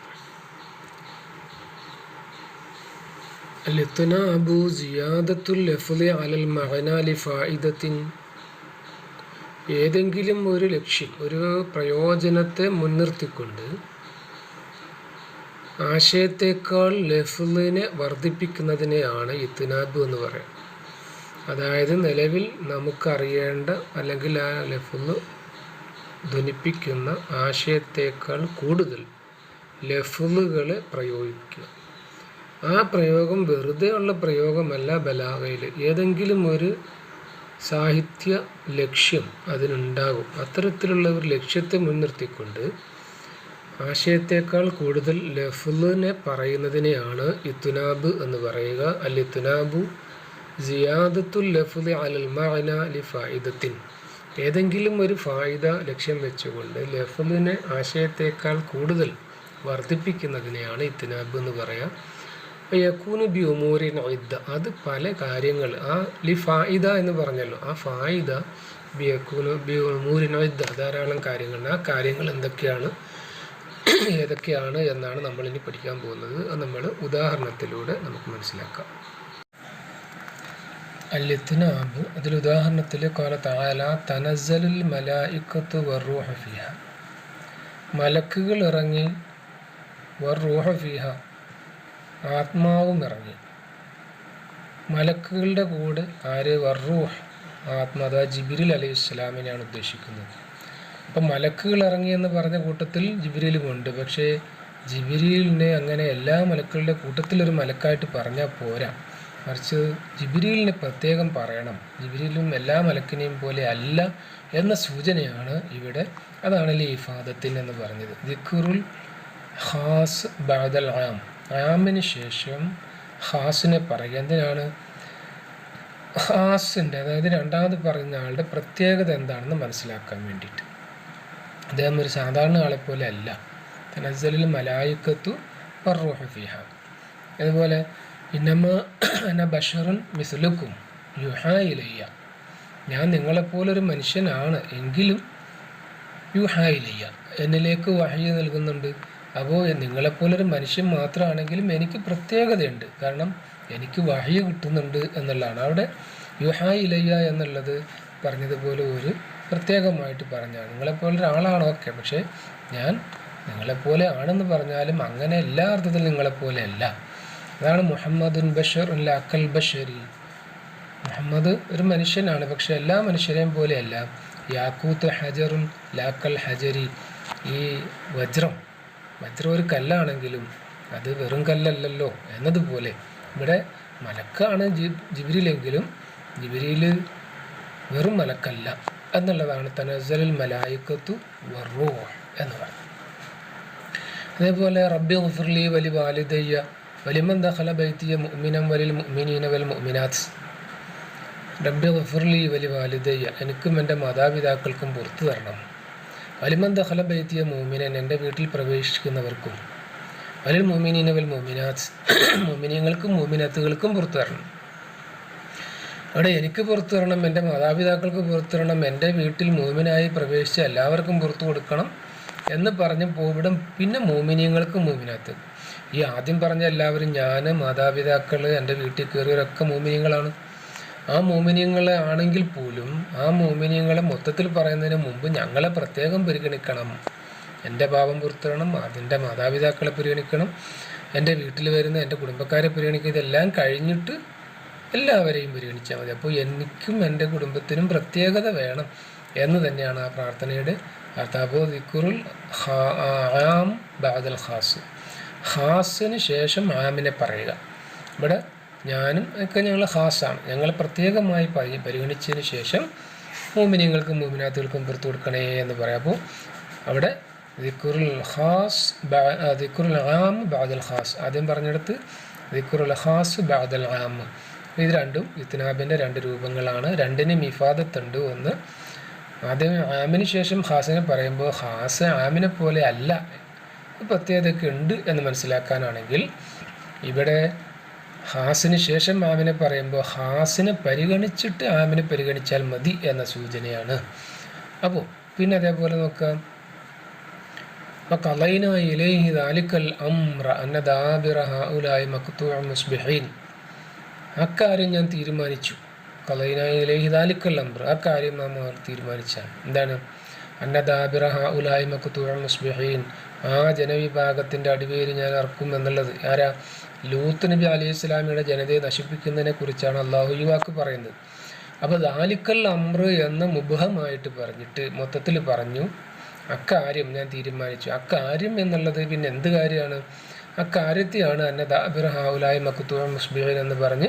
അൽ ഇത്നാബു സിയാദത്തുൽ ലഫ്ളി അലൽ മഅനാ ലിഫായിദത്തിൻ. ഏതെങ്കിലും ഒരു ലക്ഷ്യം, ഒരു പ്രയോജനത്തെ മുൻനിർത്തിക്കൊണ്ട് ആശയത്തേക്കാൾ ലഫ്ളിനെ വർദ്ധിപ്പിക്കുന്നതിനെയാണ് ഇത്നാബ് എന്ന് പറയുന്നത്. അതായത് നിലവിൽ നമുക്കറിയേണ്ട അല്ലെങ്കിൽ ആ ലഫ്ള് ധ്വനിപ്പിക്കുന്ന ആശയത്തേക്കാൾ കൂടുതൽ ലഫ്ളുകളെ പ്രയോഗിക്കുക. ആ പ്രയോഗം വെറുതെ ഉള്ള പ്രയോഗമല്ല. ബലാഗയിൽ ഏതെങ്കിലും ഒരു സാഹിത്യ ലക്ഷ്യം അതിനുണ്ടാകും. അത്തരത്തിലുള്ള ഒരു ലക്ഷ്യത്തെ മുൻനിർത്തിക്കൊണ്ട് ആശയത്തേക്കാൾ കൂടുതൽ ലഫ്ളിനെ പറയുന്നതിനെയാണ് ഇത്നാബ് എന്ന് പറയുക. അൽ ഇത്നാബു സിയാദത്തുൽ ലഫ്ളി അലൽ മഅന ലിഫായിദത്തിൻ. ഏതെങ്കിലും ഒരു ഫായിദ ലക്ഷ്യം വെച്ചുകൊണ്ട് ലഫ്ളിനെ ആശയത്തേക്കാൾ കൂടുതൽ വർദ്ധിപ്പിക്കുന്നതിനെയാണ് ഇത്നാബ് എന്ന് പറയാം. യകൂനു ബി ഉമൂരിൻ ഇദ്ദ, അത് പല കാര്യങ്ങൾ. ആ ലിഫായിദ എന്ന് പറഞ്ഞല്ലോ, ആ ഫായിദ യകൂനു ബി ഉമൂരിൻ ഇദ്ദ, ധാരാളം കാര്യങ്ങൾ. ആ കാര്യങ്ങൾ എന്തൊക്കെയാണ്, ഏതൊക്കെയാണ് എന്നാണ് നമ്മളിനി പഠിക്കാൻ പോകുന്നത്. അത് നമ്മൾ ഉദാഹരണത്തിലൂടെ നമുക്ക് മനസ്സിലാക്കാം. അൽ ഇത്നാബ്, അതിൽ ഉദാഹരണത്തിൽ ഖാല തആല തനസ്സലുൽ മലായികത്തു വറൂഹ ഫീഹ. മലക്കുകൾ ഇറങ്ങി, വറൂഹ ഫീഹ, ആത്മാവും ഇറങ്ങി. മലക്കുകളുടെ കൂടെ ആര്? വറൂഹ്, ആത്മാ. അതാ ജിബ്രീൽ അലൈഹിസ്സലാമിനെയാണ് ഉദ്ദേശിക്കുന്നത്. അപ്പം മലക്കുകൾ ഇറങ്ങി എന്ന് പറഞ്ഞ കൂട്ടത്തിൽ ജിബ്രീലുമുണ്ട്. പക്ഷേ ജിബ്രീലിനെ അങ്ങനെ എല്ലാ മലക്കുകളുടെ കൂട്ടത്തിലൊരു മലക്കായിട്ട് പറഞ്ഞാൽ പോരാ, മറിച്ച് ജിബ്രീലിനെ പ്രത്യേകം പറയണം. ജിബ്രീലും എല്ലാ മലക്കിനെയും പോലെ അല്ല എന്ന സൂചനയാണ് ഇവിടെ. അതാണ് ഇഫാദത്തിൻ എന്ന് പറഞ്ഞത്. ദിക്റുൽ ഖാസ് ബഅദൽ ആം, ആമിന് ശേഷം ഖാസിനെ പറയുക. എന്തിനാണ്? ഖാസിൻ്റെ, അതായത് രണ്ടാമത് പറയുന്ന ആളുടെ പ്രത്യേകത എന്താണെന്ന് മനസ്സിലാക്കാൻ വേണ്ടിയിട്ട്. അദ്ദേഹം ഒരു സാധാരണ ആളെപ്പോലെ അല്ല. തനസ്സലുൽ മലായികത്തു വറൂഹ ഫീഹ. അതുപോലെ ഇന്നമാ അന ബശറുൻ മിസ്ലുക്കും യുഹാ ഇലയ്യ, ഞാൻ നിങ്ങളെപ്പോലൊരു മനുഷ്യനാണ്, എങ്കിലും യുഹാ ഇലയ്യ, എന്നിലേക്ക് വഹ്യ് നൽകുന്നുണ്ട്. അപ്പോൾ നിങ്ങളെപ്പോലൊരു മനുഷ്യൻ മാത്രമാണെങ്കിലും എനിക്ക് പ്രത്യേകതയുണ്ട്, കാരണം എനിക്ക് വഹ്യ് കിട്ടുന്നുണ്ട് എന്നുള്ളതാണ്. അവിടെ യുഹാ ഇലയ്യ എന്നുള്ളത് പറഞ്ഞതുപോലെ ഒരു പ്രത്യേകമായിട്ട് പറഞ്ഞാണ്. നിങ്ങളെപ്പോലൊരാളാണ്, ഓക്കെ, പക്ഷേ ഞാൻ നിങ്ങളെപ്പോലെ ആണെന്ന് പറഞ്ഞാലും അങ്ങനെ എല്ലാ അർത്ഥത്തിലും നിങ്ങളെപ്പോലെ അല്ല. അതാണ് മുഹമ്മദുൻ ബഷറുൻ ലാ കൽ ബഷരി. മുഹമ്മദ് ഒരു മനുഷ്യനാണ്, പക്ഷെ എല്ലാ മനുഷ്യരെയും പോലെയല്ല. യാക്കൂത്ത് ഹജറുൻ ലാ കൽ ഹജരി. ഈ വജ്രം ഒരു കല്ലാണെങ്കിലും അത് വെറും കല്ലല്ലല്ലോ എന്നതുപോലെ ഇവിടെ മലക്കാണ് ജിബ്രീലെങ്കിലും ജിബ്രീൽ വെറും മലക്കല്ല എന്നുള്ളതാണ് തനസ്സലുൽ മലായികത്തു വറൂഹ് എന്ന് പറയുന്നത്. അതേപോലെ റബ്ബി ഗുഫിർലി വലി വാലിദയ്യ വലിമൻ ദഖല ബൈതിയ മുഅ്മിനൻ വലിൽ മുഅ്മിനീന വൽ മുഅ്മിനാത്ത് റബ്ബി ഗഫിർലി വലി വാലിദയ്യ, എനിക്കും എൻ്റെ മാതാപിതാക്കൾക്കും പുറത്തു തരണം. വലിമൻ ദഖല ബൈതിയ മുഅ്മിനൻ, എൻ്റെ വീട്ടിൽ പ്രവേശിക്കുന്നവർക്കും വലിൽ മുഅ്മിനീന വൽ മുഅ്മിനാത്ത്, മുഅ്മിനീങ്ങൾക്കും മുഅ്മിനാത്തുകൾക്കും പുറത്തു തരണം. അവിടെ എനിക്ക് പുറത്തു തരണം, എൻ്റെ മാതാപിതാക്കൾക്ക് പുറത്തു തരണം, എൻ്റെ വീട്ടിൽ മുഅ്മിനായി പ്രവേശിച്ച എല്ലാവർക്കും പുറത്തു കൊടുക്കണം എന്ന് പറഞ്ഞ് പോവിടും. പിന്നെ മുഅ്മിനീങ്ങൾക്കും മുഅ്മിനാത്ത്, ഈ ആദ്യം പറഞ്ഞ എല്ലാവരും, ഞാൻ, മാതാപിതാക്കൾ, എൻ്റെ വീട്ടിൽ കയറിയവരൊക്കെ മുഅ്മിനീങ്ങളാണ്. ആ മുഅ്മിനീങ്ങളെ ആണെങ്കിൽ പോലും ആ മുഅ്മിനീങ്ങളെ മൊത്തത്തിൽ പറയുന്നതിന് മുമ്പ് ഞങ്ങളെ പ്രത്യേകം പരിഗണിക്കണം. എൻ്റെ പാപം പുറത്തിടണം, അതിൻ്റെ മാതാപിതാക്കളെ പരിഗണിക്കണം, എൻ്റെ വീട്ടിൽ വരുന്ന എൻ്റെ കുടുംബക്കാരെ പരിഗണിക്കുക. ഇതെല്ലാം കഴിഞ്ഞിട്ട് എല്ലാവരെയും പരിഗണിച്ചാൽ മതി. അപ്പോൾ എനിക്കും എൻ്റെ കുടുംബത്തിനും പ്രത്യേകത വേണം എന്ന് തന്നെയാണ് ആ പ്രാർത്ഥനയുടെ അർത്ഥം. അപ്പോൾ ദിക്റുൽ ആം ബഅദൽ ഖാസ്, ഖാസിന് ശേഷം ആമിനെ പറയുക. ഇവിടെ ഞാനും ഒക്കെ ഞങ്ങൾ ഖാസാണ്, ഞങ്ങൾ പ്രത്യേകമായി പരിഗണിച്ചതിന് ശേഷം മുഅ്മിനീങ്ങൾക്കും മുഅ്മിനാത്തുകൾക്കും പുറത്തു കൊടുക്കണേ എന്ന് പറയാം. അപ്പോൾ അവിടെ ദിക്റുൽ ഖാസ് ദിക്റുൽ ആം ബഅദൽ ഖാസ്, ആദ്യം പറഞ്ഞെടുത്ത് ദിക്റുൽ ഖാസ് ബഅദൽ ആം. ഇത് രണ്ടും ഇത്നാബിൻ്റെ രണ്ട് രൂപങ്ങളാണ്. രണ്ടിനും ഇഫാദത്തുണ്ട്. ഒന്ന് ആദ്യം ആമിന് ശേഷം ഖാസിനെ പറയുമ്പോൾ ഖാസ് ആമിനെ പോലെ അല്ല, പ്രത്യേകതയൊക്കെ ഉണ്ട് എന്ന് മനസ്സിലാക്കാനാണെങ്കിൽ ഇവിടെ ഖാസിന് ശേഷം ആമിനെ പറയുമ്പോൾ ഖാസിനെ പരിഗണിച്ചിട്ട് ആമിനെ പരിഗണിച്ചാൽ മതി എന്ന സൂചനയാണ്. അപ്പോൾ പിന്നെ അതേപോലെ നോക്കാം, വഖളൈന ഇലൈഹി ദാലിക്കൽ അംറ അന്ന ദാബിറ ഹൗലായി മഖ്തൂഉ മുസ്ബിഹീൻ, അക്കാര്യം ഞാൻ തീരുമാനിച്ചു. ഖളൈന ഇലൈഹി ദാലിക്കൽ അംറ, അക്കാര്യം നാം തീരുമാനിച്ചാണ്. എന്താണ്? അന്ന ദാബിറ ഹൗലായി മഖ്തൂഉ മുസ്ബിഹീൻ, ആ ജനവിഭാഗത്തിൻ്റെ അടിവേര് ഞാൻ ഇറക്കും എന്നുള്ളത്. ആരാ? ലൂത്ത് നബി അലൈഹി സ്വലാമിയുടെ ജനതയെ നശിപ്പിക്കുന്നതിനെ കുറിച്ചാണ് അള്ളാഹു ഈ വാക്ക് പറയുന്നത്. അപ്പോൾ ദാലിക്കൽ അംറ് എന്ന് മുബഹമായിട്ട് പറഞ്ഞിട്ട് മൊത്തത്തിൽ പറഞ്ഞു അക്കാര്യം ഞാൻ തീരുമാനിച്ചു. അക്കാര്യം എന്നുള്ളത് പിന്നെ എന്ത് കാര്യമാണ്? അക്കാര്യത്തെയാണ് അന്ന ദാബിറ ഹൗലായി മഖ്തൂഉ മുസ്ബിഹീൻ എന്ന് പറഞ്ഞ്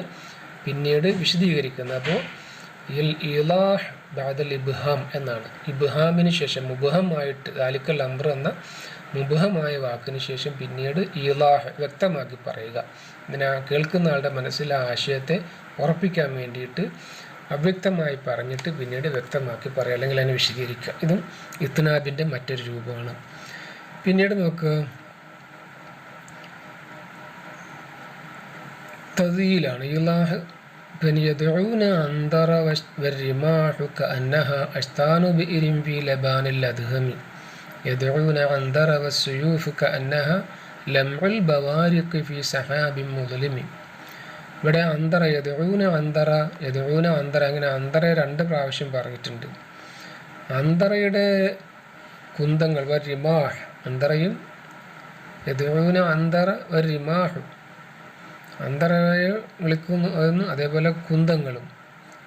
പിന്നീട് വിശദീകരിക്കുന്നത്. അപ്പോൾ ഇലാഹ് ബഅദൽ ഇബ്ഹാം എന്നാണ്. ഇബ്ഹാമിന് ശേഷം മുബഹമായിട്ട് ദാലിക്കൽ അംറ് എന്ന മുബഹമായ വാക്കിന് ശേഷം പിന്നീട് ഇലാഹ് വ്യക്തമാക്കി പറയുക. ഇതിനെ കേൾക്കുന്ന ആളുടെ മനസ്സിൽ ആ ആശയത്തെ ഉറപ്പിക്കാൻ വേണ്ടിയിട്ട് അവ്യക്തമായി പറഞ്ഞിട്ട് പിന്നീട് വ്യക്തമാക്കി പറയുക, അല്ലെങ്കിൽ അതിനെ വിശദീകരിക്കുക. ഇതും ഇത്നാബിൻ്റെ മറ്റൊരു രൂപമാണ്. പിന്നീട് നോക്കുക, തദീലാണ്. ഇലാഹ് യദ്ഊന അൻദറ വരിമാഹു കഅന്നഹ അശ്താനു ബിഇരിൻ ഫീ ലബാനിൽ അദ്ഹമി യദ്ഊന അൻദറ വസ്സുയൂഫ് കഅന്നഹ ലംഉൽ ബവാരിഖ് ഫീ സഹാബിൻ മുദ്ലിമി. ഇവിടെ അന്തറ യദ്ഊന അന്തറ, യദ്ഊന അന്തറ, അങ്ങനെ അന്തറ 2 പ്രാവശ്യം പറഞ്ഞിട്ടുണ്ട്. അന്തറയുടെ കുന്തങ്ങൾ വരിമാഹ്, അന്തറയും യദ്ഊന അന്തറ വരിമാഹു, അന്തറയെ വിളിക്കുന്നു, അതേപോലെ കുന്തങ്ങളും.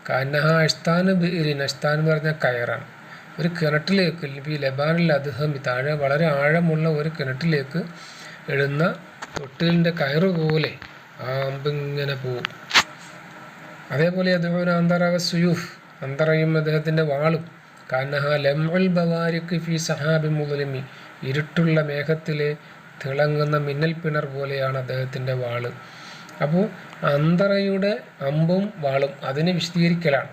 കഅന്നഹ അശ്താനു ബിഇരിൻ, അശ്താൻ എന്ന് പറഞ്ഞാൽ കയറാണ്. ഒരു കിണറ്റിലേക്ക്, ഈ ലബാനിൽ അദ്ഹമി, താഴെ വളരെ ആഴമുള്ള ഒരു കിണറ്റിലേക്ക് ഇടുന്ന തൊട്ടിലിൻ്റെ കയറ് പോലെ ആ അമ്പിങ്ങനെ പോവും. അതേപോലെ യദ്ഊന അന്തറ വസ്സുയൂഫ്, അന്തറയും അദ്ദേഹത്തിൻ്റെ വാളും. കഅന്നഹ ലംഉൽ ബവാരിഖ് ഫീ സഹാബിൻ മുദ്ലിമി, ഇരുട്ടുള്ള മേഘത്തിലെ തിളങ്ങുന്ന മിന്നൽ പിണർ പോലെയാണ് അദ്ദേഹത്തിൻ്റെ വാള്. അപ്പോൾ അന്തറയുടെ അമ്പും വാളും അതിനെ വിശദീകരിക്കലാണ്.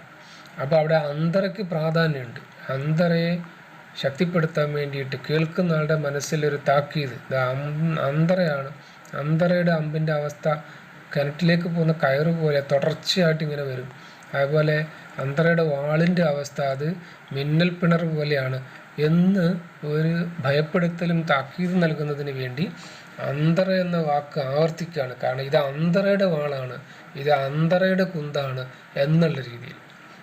അപ്പോൾ അവിടെ അന്തറയ്ക്ക് പ്രാധാന്യമുണ്ട്. അന്തറയെ ശക്തിപ്പെടുത്താൻ വേണ്ടിയിട്ട് കേൾക്കുന്ന ആളുടെ മനസ്സിലൊരു താക്കീത്, ഇത് അന്തറയാണ്. അന്തറയുടെ അമ്പിൻ്റെ അവസ്ഥ കിണറ്റിലേക്ക് പോകുന്ന കയറ് പോലെ തുടർച്ചയായിട്ട് ഇങ്ങനെ വരും. അതുപോലെ അന്തറയുടെ വാളിൻ്റെ അവസ്ഥ അത് മിന്നൽ പിണർ പോലെയാണ് എന്ന് ഒരു ഭയപ്പെടുത്തലും താക്കീത് നൽകുന്നതിന് വേണ്ടി അന്തറ എന്ന വാക്ക് ആവർത്തിക്കുകയാണ്. കാരണം ഇത് അന്തറയുടെ വാളാണ്, ഇത് അന്തറയുടെ കുന്താണ് എന്നുള്ള രീതിയിൽ.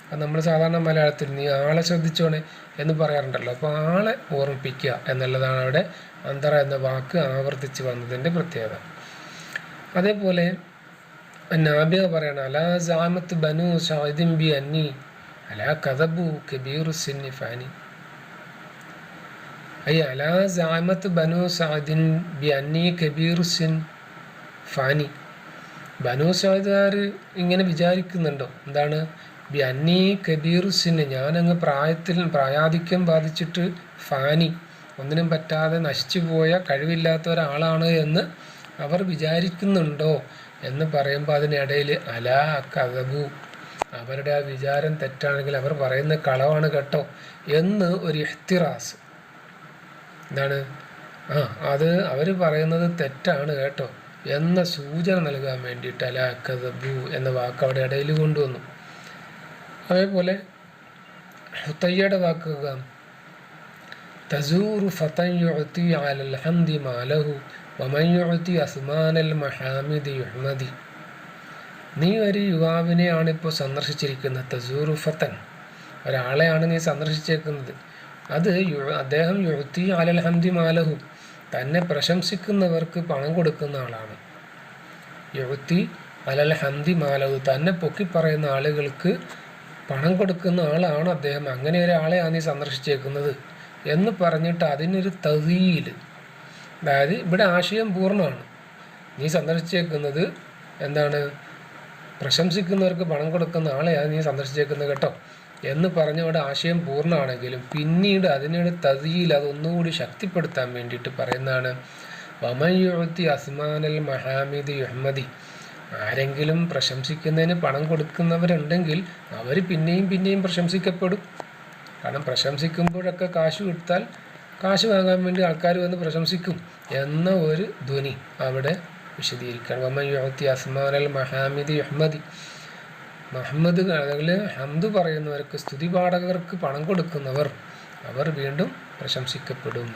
അത് നമ്മൾ സാധാരണ മലയാളത്തിൽ നീ ആളെ ശ്രദ്ധിച്ചോണേ എന്ന് പറയാറുണ്ടല്ലോ. അപ്പോൾ ആളെ ഓർമ്മിപ്പിക്കുക എന്നുള്ളതാണ് അവിടെ അന്തറ എന്ന വാക്ക് ആവർത്തിച്ച് വന്നതിൻ്റെ പ്രത്യേകത. അതേപോലെ നാബിയ പറയണം, അലാ സാമത്ത് ബനു സഅദിൻ ബി അന്നി അലാ കദബു കബീറു സിന്നി ഫാനി. അലാ സാമത്ത് ബനു സഅദിൻ ബി അന്നി കബീറു സിൻ ഫാനി. ബനു സഅദുകാർ ഇങ്ങനെ വിചാരിക്കുന്നുണ്ടോ? എന്താണ്? ബി അന്നി കബീറു സിൻ, ഞാനങ്ങ് പ്രായാധിക്യം ബാധിച്ചിട്ട് ഫാനി, ഒന്നിനും പറ്റാതെ നശിച്ചു പോയ കഴിവില്ലാത്ത ഒരാളാണ് എന്ന് അവർ വിചാരിക്കുന്നുണ്ടോ എന്ന് പറയുമ്പോൾ അതിനിടയിൽ അലാ കദബു, അവരുടെ ആ വിചാരം തെറ്റാണെങ്കിൽ അവർ പറയുന്ന കളവാണ് കേട്ടോ എന്ന് ഒരു ഇഹ്തിറാസ്. എന്താണ്? അത് അവർ പറയുന്നത് തെറ്റാണ് കേട്ടോ എന്ന സൂചന നൽകാൻ വേണ്ടിയിട്ട് അലാ കദബു എന്ന വാക്ക് അവിടെ ഇടയിൽ കൊണ്ടുവന്നു. അതേപോലെ ഹുത്തയ്യയുടെ വാക്കുക തസൂറു ഫതൻ യുഅതി അലൽ ഹംദി മാലഹു വമൻ യുഅതി അസ്മാനൽ മഹാമിദി യുഹ്മദി. നീ ഒരു യുവാവിനെയാണ് ഇപ്പോൾ സന്ദർശിച്ചിരിക്കുന്നത്. തസൂറു ഫതൻ, ഒരാളെയാണ് നീ സന്ദർശിച്ചേക്കുന്നത്. അത് അദ്ദേഹം യുഅതി അലൽ ഹംദി മാലഹു, തന്നെ പ്രശംസിക്കുന്നവർക്ക് പണം കൊടുക്കുന്ന ആളാണ്. യുഅതി അലൽ ഹംദി മാലഹു, തന്നെ പൊക്കി പറയുന്ന ആളുകൾക്ക് പണം കൊടുക്കുന്ന ആളാണ് അദ്ദേഹം. അങ്ങനെ ഒരാളെയാണ് നീ സന്ദർശിച്ചേക്കുന്നത് എന്ന് പറഞ്ഞിട്ട് അതിനൊരു തവീൽ, അതായത് ഇവിടെ ആശയം പൂർണ്ണമാണ്. നീ സന്ദർശിച്ചേക്കുന്നത് എന്താണ്? പ്രശംസിക്കുന്നവർക്ക് പണം കൊടുക്കുന്ന ആളെയാണ് നീ സന്ദർശിച്ചേക്കുന്നത് കേട്ടോ എന്ന് പറഞ്ഞ അവിടെ ആശയം പൂർണ്ണമാണെങ്കിലും പിന്നീട് അതിനൊരു തവീൽ, അതൊന്നുകൂടി ശക്തിപ്പെടുത്താൻ വേണ്ടിയിട്ട് പറയുന്നതാണ് വമൻ യുഅതി അസ്മാനൽ മഹാമിദി യുഹ്മദി. ആരെങ്കിലും പ്രശംസിക്കുന്നതിന് പണം കൊടുക്കുന്നവരുണ്ടെങ്കിൽ അവർ പിന്നെയും പ്രശംസിക്കപ്പെടും. കാരണം പ്രശംസിക്കുമ്പോഴൊക്കെ കാശ് കൊടുത്താൽ കാശ് വാങ്ങാൻ വേണ്ടി ആൾക്കാർ വന്ന് പ്രശംസിക്കും എന്ന ഒരു ധ്വനി അവിടെ വിശദീകരിക്കുകയാണ്. വമൻ യുഅതി അസ്മാനൽ മഹാമിദി യുഹ്മദി, മുഹമ്മദ് അല്ലെങ്കിൽ ഹംദ് പറയുന്നവർക്ക്, സ്തുതി പാഠകർക്ക് പണം കൊടുക്കുന്നവർ അവർ വീണ്ടും പ്രശംസിക്കപ്പെടും.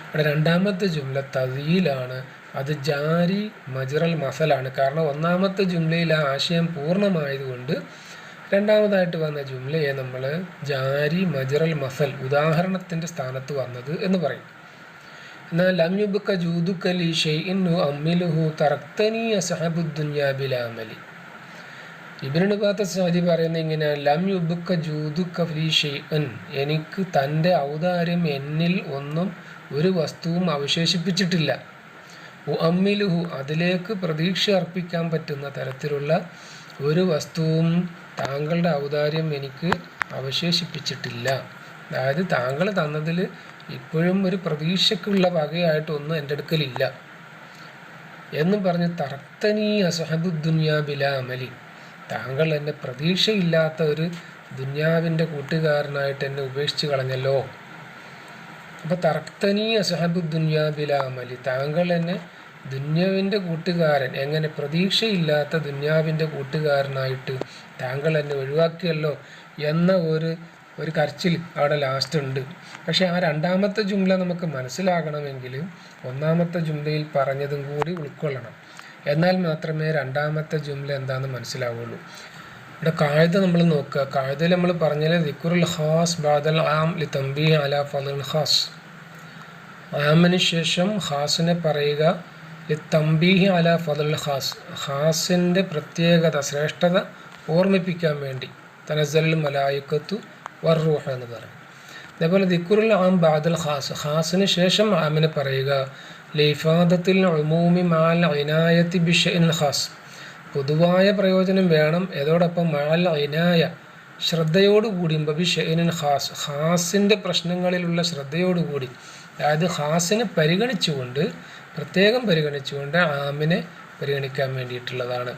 ഇവിടെ രണ്ടാമത്തെ ജുംല തവീലാണ്, അത് ജാരി മജ്റൽ മസലാണ്. കാരണം ഒന്നാമത്തെ ജുംലയിൽ ആ ആശയം പൂർണ്ണമായതുകൊണ്ട് രണ്ടാമതായിട്ട് വന്ന ജുംലയെ നമ്മൾ ജാരി മജ്റൽ മസൽ, ഉദാഹരണത്തിൻ്റെ സ്ഥാനത്ത് വന്നത് എന്ന് പറയും. എന്നാൽ ലം യുബ്ക ജൂദുക ലി ഷൈഇൻ അമ്മിലുഹു തറക്തനി അസ്ഹബു ദുനിയാ ബിലാ അമലി. ഇബ്നു ബാത്തസ് സാദി പറയുന്നത് ഇങ്ങനെയാണ്: ലം യുബ്ക ജൂദുക ലി ഷൈഇൻ, എനിക്ക് തൻ്റെ ഔദാര്യം എന്നിൽ ഒന്നും ഒരു വസ്തുവും അവശേഷിപ്പിച്ചിട്ടില്ല. ഉഅമ്മിലുഹു, അതിലേക്ക് പ്രതീക്ഷ അർപ്പിക്കാൻ പറ്റുന്ന തരത്തിലുള്ള ഒരു വസ്തുവും താങ്കളുടെ ഔദാര്യം എനിക്ക് അവശേഷിപ്പിച്ചിട്ടില്ല. അതായത് താങ്കൾ തന്നതിൽ ഇപ്പോഴും ഒരു പ്രതീക്ഷയ്ക്കുള്ള വകയായിട്ടൊന്നും എൻ്റെ അടുക്കലില്ല എന്നും പറഞ്ഞ് തറക്തനി അസ്ഹബു ദുനിയാ ബിലാ അമലി, താങ്കൾ എന്നെ പ്രതീക്ഷയില്ലാത്ത ഒരു ദുന്യാവിൻ്റെ കൂട്ടുകാരനായിട്ട് എന്നെ ഉപേക്ഷിച്ച് കളഞ്ഞല്ലോ. അപ്പോൾ തറക്തനി അസ്ഹബു ദുനിയാ ബിലാ അമലി, താങ്കൾ എന്നെ ദുന്യാവിൻ്റെ കൂട്ടുകാരൻ, എങ്ങനെ പ്രതീക്ഷയില്ലാത്ത ദുന്യാവിൻ്റെ കൂട്ടുകാരനായിട്ട് താങ്കൾ എന്നെ ഒഴിവാക്കിയല്ലോ എന്ന ഒരു കരച്ചിൽ അവിടെ ലാസ്റ്റ് ഉണ്ട്. പക്ഷേ ആ രണ്ടാമത്തെ ജുംല നമുക്ക് മനസ്സിലാകണമെങ്കിൽ ഒന്നാമത്തെ ജുംലയിൽ പറഞ്ഞതും കൂടി ഉൾക്കൊള്ളണം. എന്നാൽ മാത്രമേ രണ്ടാമത്തെ ജുംല എന്താണെന്ന് മനസ്സിലാവുള്ളൂ. ഇവിടെ കായിദ നമ്മൾ നോക്കുക. കായിദയിൽ നമ്മൾ പറഞ്ഞാൽ ദിക്റുൽ ഖാസ് ബഅദൽ ആം ലി തൻബീഹ് അലാ ഫളൽ ഖാസ്, ആമിന് ശേഷം ഖാസിനെ പറയുക ലി തൻബീഹ് അലാ ഫളൽ ഖാസ്, ഖാസിൻ്റെ പ്രത്യേകത, ശ്രേഷ്ഠത ഓർമ്മിപ്പിക്കാൻ വേണ്ടി. തനസ്സലുൽ മലായികത്തു വറൂഹ് എന്ന് പറയും. അതേപോലെ ദിക്റുൽ ആം ബഅദൽ ഖാസ്, ഖാസിന് ശേഷം ആമിനെ പറയുക ലിഫാദത്തിൽ ഉമൂമി മഅൽ ഇനായത്തി ബിശൈഇൽ ഖാസ്, പൊതുവായ പ്രയോജനം വേണം, ഏതോടൊപ്പം മഅൽ ഇനായ, ശ്രദ്ധയോടുകൂടി, ബിശൈഇൻ ഖാസ്, ഖാസിൻ്റെ പ്രശ്നങ്ങളിലുള്ള ശ്രദ്ധയോടുകൂടി, അതായത് ഖാസിനെ പരിഗണിച്ചുകൊണ്ട്, പ്രത്യേകം പരിഗണിച്ചുകൊണ്ട് ആമിനെ പരിഗണിക്കാൻ വേണ്ടിയിട്ടുള്ളതാണ്.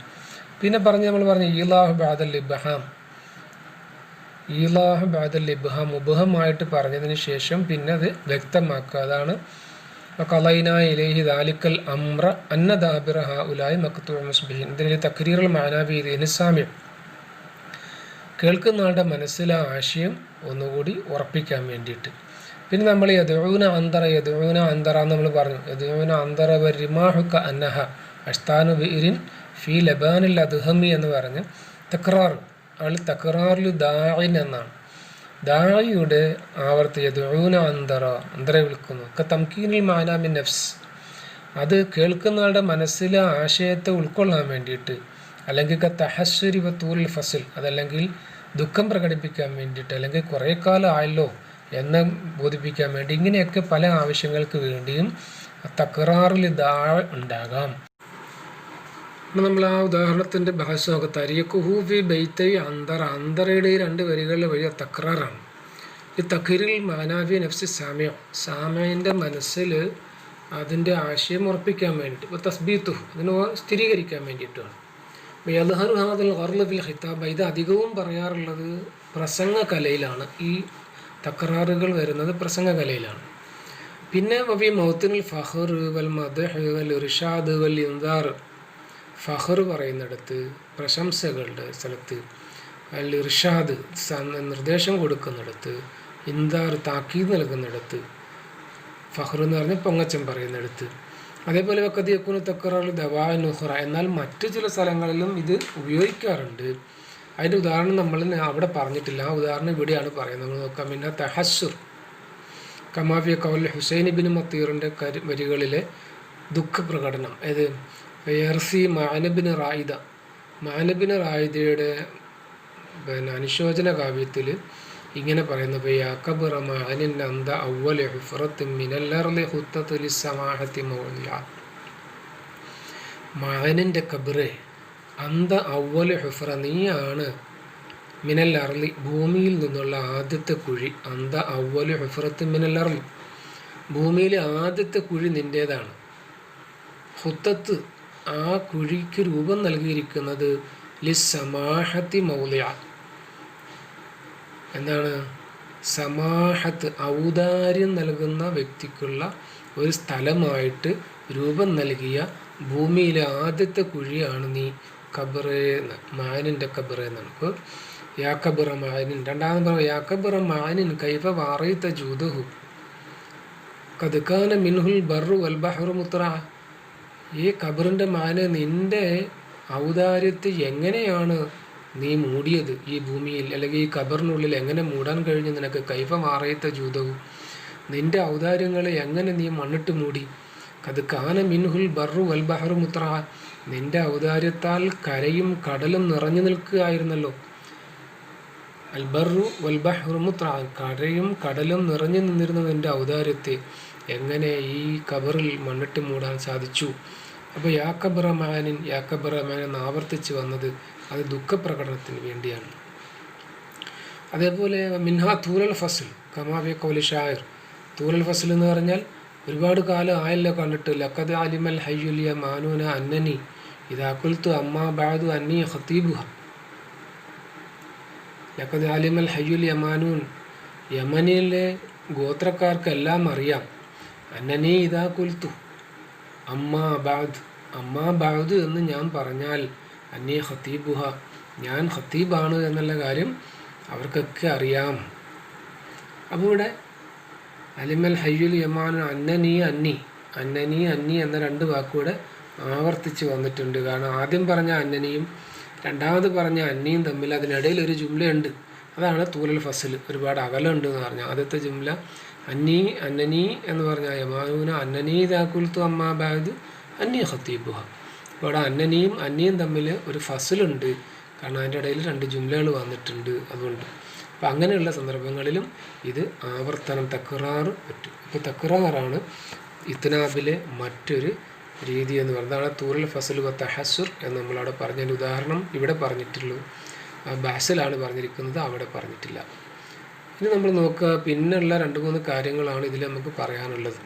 പിന്നെ നമ്മൾ പറഞ്ഞു ഈലാഹു ബഅദൽ ഇബ്ഹാം, ഈലാഹു ബഅദൽ ഇബ്ഹാം, മുബഹമായിട്ട് പറഞ്ഞതിന് ശേഷം പിന്നെ അത് വ്യക്തമാക്കുക. അതാണ് ഖളൈനാ ഇലൈഹി ദാലിക്കൽ അംറ അന്ന ദാബിറ ഹഉലായി മഖ്തൂഉ മുസ്ബിഹിൻ. ഇതിൽ തക്രീറുൽ മഅനാ ബി ഇൻസാമി, കേൾക്കുന്ന ആളുടെ മനസ്സിലെ ആശയം ഒന്നുകൂടി ഉറപ്പിക്കാൻ വേണ്ടിയിട്ട്. പിന്നെ നമ്മൾ യദ്ഊന അന്തറ എന്ന് നമ്മൾ പറഞ്ഞു. യദ്ഊന അന്തറ വരിമാഹു കഅന്നഹ അഷ്താനു ബിഇരിൻ ഫി ലബാനിൽ അദ്ഹമി എന്ന് പറഞ്ഞ് തക്രാർ, തക്രാറിൽ ദാഇൻ എന്നാണ്, ദാഇയുടെ ആവർത്തി. യദ്ഊന അന്തറ വിളിക്കുന്നു. തംകീനുൽ മഅനാ മിൻ നഫ്സ്, അത് കേൾക്കുന്ന ആളുടെ മനസ്സിലെ ആശയത്തെ ഉൾക്കൊള്ളാൻ വേണ്ടിയിട്ട്. അല്ലെങ്കിൽ തഹസ്സുരി വതൂൽ ഫസിൽ, അതല്ലെങ്കിൽ ദുഃഖം പ്രകടിപ്പിക്കാൻ വേണ്ടിയിട്ട്, അല്ലെങ്കിൽ കുറേ കാലം ആയല്ലോ എന്ന് ബോധിപ്പിക്കാൻ വേണ്ടി. ഇങ്ങനെയൊക്കെ പല ആവശ്യങ്ങൾക്ക് വേണ്ടിയും തക്രാറിൽ ദാ ഉണ്ടാകാം. നമ്മൾ ആ ഉദാഹരണത്തിൻ്റെ ഭാഷ നോക്കുക. തരിയക്കുഹൂഫി ബൈത്തൈ അന്തറ, അന്തറയുടെ 2 വരികളുടെ വഴി തക്രാറാണ്. ഈ തഖീറിൽ മാനാഫി നഫ്സി സാമിയ, സാമിയൻ്റെ മനസ്സിൽ അതിൻ്റെ ആശയം ഉറപ്പിക്കാൻ വേണ്ടിയിട്ട്, ഇപ്പോൾ തസ്ബീത്തു അതിനെ സ്ഥിരീകരിക്കാൻ വേണ്ടിയിട്ടാണ്. അപ്പോൾ യദ്ഹറു ഹാദൽ ഖർള് ഫിൽ ഖിതാബ, ഇത് അധികവും പറയാറുള്ളത് പ്രസംഗ കലയിലാണ്. ഈ തക്രാറുകൾ വരുന്നത് പ്രസംഗ കലയിലാണ്. പിന്നെ വഫി മൗത്തിനുൽ ഫഖർ വൽ മദ്ഹ് വൽ ഇർഷാദ് വൽ ഇൻദാർ, ഫഖർ പറയുന്നിടത്ത് പ്രശംസകളുടെ സ്ഥലത്ത്, അൽ ഇർഷാദ് നിർദ്ദേശം കൊടുക്കുന്നിടത്ത്, ഇൻദാർ താക്കീത് നൽകുന്നിടത്ത്, ഫഖർ എന്ന് പറഞ്ഞാൽ പൊങ്ങച്ചം പറയുന്നിടത്ത്. അതേപോലെ വഖദ് യകൂനു തക്റാറു ദവാഇൻ ഉഖറ, എന്നാൽ മറ്റു ചില സ്ഥലങ്ങളിലും ഇത് ഉപയോഗിക്കാറുണ്ട്. അതിൻ്റെ ഉദാഹരണം നമ്മൾ അവിടെ പറഞ്ഞിട്ടില്ല, ആ ഉദാഹരണം ഇവിടെയാണ് പറയുന്നത്. നമ്മൾ നോക്കാം. പിന്നെ തഹസ്സുർ കമാഫിയ കൗൽ ഹുസൈൻ ബിൻ മത്തീറിൻ്റെ വരികളിലെ ദുഃഖപ്രകടനം. ഇത് യർസി മാനബിന് റായിദ, മാനബിന് റായിദയുടെ അനുശോചന കാവ്യത്തിൽ ഇങ്ങനെ പറയുന്നു. യാക്കബറ മാനിൻ അന്ത അവ്വൽ ഹുഫറത്ത് മിനൽ അർളി ഖുത്തത്ത് ലിസ്സമാഹത്തി മൗദിഅ, മാനിൻ്റെ കബറെ, അന്ത അവ്വൽ ഹുഫറ, നീയാണ്, മിനൽ അർളി ഭൂമിയിൽ നിന്നുള്ള ആദ്യത്തെ കുഴി, അന്ത അവ്വൽ ഹുഫറത്ത് മിനൽ അർളി, ഭൂമിയിലെ ആദ്യത്തെ കുഴി നിൻ്റേതാണ്. ഖുത്തത്ത്, ആ കുഴിക്ക് രൂപം നൽകിയിരിക്കുന്നത് ലിസ്സമാഹത്തി മൗദിഅ, എന്താണ് സമാഹത്ത്, ഔദാര്യം നൽകുന്ന വ്യക്തിക്കുള്ള ഒരു സ്ഥലമായിട്ട് രൂപം നൽകിയ ഭൂമിയിലെ ആദ്യത്തെ കുഴിയാണ് നീ ഖബറേന്ന്, മാനിൻ്റെ ഖബറേന്നാണ്. അപ്പോൾ യാ ഖബറ മാനിൻ, രണ്ടാമത് പറയാം യാ ഖബറ മാനിൻ കൈഫ വാറൈത ജൂദഹു ഖദ് കാന മിൻഹുൽ ബർറു വൽ ബഹ്റു മുത്റ, ഈ ഖബറിൻ്റെ മാന്, നിൻ്റെ ഔദാര്യത്തെ എങ്ങനെയാണ് നീ മൂടിയത് ഈ ഭൂമിയിൽ, അല്ലെങ്കിൽ ഈ ഖബറിനുള്ളിൽ എങ്ങനെ മൂടാൻ കഴിഞ്ഞു നിനക്ക്? കൈഫ മാറയത്ത ജൂതവും, നിൻ്റെ ഔദാര്യങ്ങളെ എങ്ങനെ നീ മണ്ണിട്ട് മൂടി? ഖദ് കാന മിൻഹുൽ ബർറു വൽ ബഹ്റു മുത്റ, നിൻ്റെ ഔദാര്യത്താൽ കരയും കടലും നിറഞ്ഞു നിൽക്കുകയായിരുന്നല്ലോ. അൽ ബർറു വൽ ബഹ്റു മുത്റ, കരയും കടലും നിറഞ്ഞു നിന്നിരുന്ന നിൻ്റെ ഔദാര്യത്തെ എങ്ങനെ ഈ ഖബറിൽ മണ്ണിട്ട് മൂടാൻ സാധിച്ചു? അപ്പോൾ യാ ഖബറ മാനിൻ, യാ ഖബറ മാൻ എന്ന് ആവർത്തിച്ച് വന്നത് അത് ദുഃഖപ്രകടനത്തിന് വേണ്ടിയാണ്. അതേപോലെ മിൻഹാ തൂലൽ ഫസ്ൽ കമാവെ കൗലി ഷായർ, തൂലൽ ഫസ്ൽ എന്ന് പറഞ്ഞാൽ ഒരുപാട് കാലം ആയല്ലോ കണ്ടിട്ട്. ലഖദ് അലിമൽ ഹയ്യുലിയ മാനൂന അന്നനി ഇദാ ഖുൽതു അമ്മാ ബഅദു അന്നി ഖതീബുഹ, ലഖദ് അലിമൽ ഹയ്യുലിയ മാനൂൻ, യമനിലെ ഗോത്രക്കാർക്കെല്ലാം അറിയാം, അന്നനി ഇദാ ഖുൽതു അമ്മാ ബഅദ്, അമ്മാ ബഅദ് എന്ന് ഞാൻ പറഞ്ഞാൽ, അന്നി ഖതീബുഹ, ഞാൻ ഖതീബാണ് എന്നുള്ള കാര്യം അവർക്കൊക്കെ അറിയാം. അപ്പോൾ ഇവിടെ അലിമൽ ഹയ്യുൽ യമാനു അന്നനി അന്നി, അന്നനി അന്നി എന്ന രണ്ട് വാക്കുകൂടെ ആവർത്തിച്ച് വന്നിട്ടുണ്ട്. കാരണം ആദ്യം പറഞ്ഞ അന്നനിയും രണ്ടാമത് പറഞ്ഞ അന്നിയും തമ്മിൽ അതിനിടയിൽ ഒരു ജുംലയുണ്ട്, അതാണ് തൂലൽ ഫസൽ, ഒരുപാട് അകലുണ്ട് എന്ന് പറഞ്ഞാൽ. ആദ്യത്തെ ജുംല അന്നി അന്നനി എന്ന് പറഞ്ഞാൽ യമാനൂന അന്നനി ദാക്കുൽത്തു അമ്മാ ബഅദ് അന്നി ഖതീബുഹ, ഇവിടെ അന്നനിയും അന്നിയും തമ്മിൽ ഒരു ഫസലുണ്ട്, കാരണം അതിൻ്റെ ഇടയിൽ രണ്ട് ജുംലകൾ വന്നിട്ടുണ്ട്, അതുകൊണ്ട്. അപ്പം അങ്ങനെയുള്ള സന്ദർഭങ്ങളിലും ഇത് ആവർത്തനം തക്റാറ് പറ്റും. അപ്പോൾ തക്റാറാണ് ഇത്നാബിലെ മറ്റൊരു രീതി എന്ന് പറയുന്നത്. അതാണ് തൂറൽ ഫസൽ വ തഹസ്സുർ എന്ന് നമ്മളവിടെ പറഞ്ഞതിൻ്റെ ഉദാഹരണം ഇവിടെ പറഞ്ഞിട്ടുള്ളൂ. ബാസിലാണ് പറഞ്ഞിരിക്കുന്നത്, അവിടെ പറഞ്ഞിട്ടില്ല. ഇനി നമ്മൾ നോക്കുക, പിന്നെയുള്ള 2-3 കാര്യങ്ങളാണ് ഇതിൽ നമുക്ക് പറയാനുള്ളത്.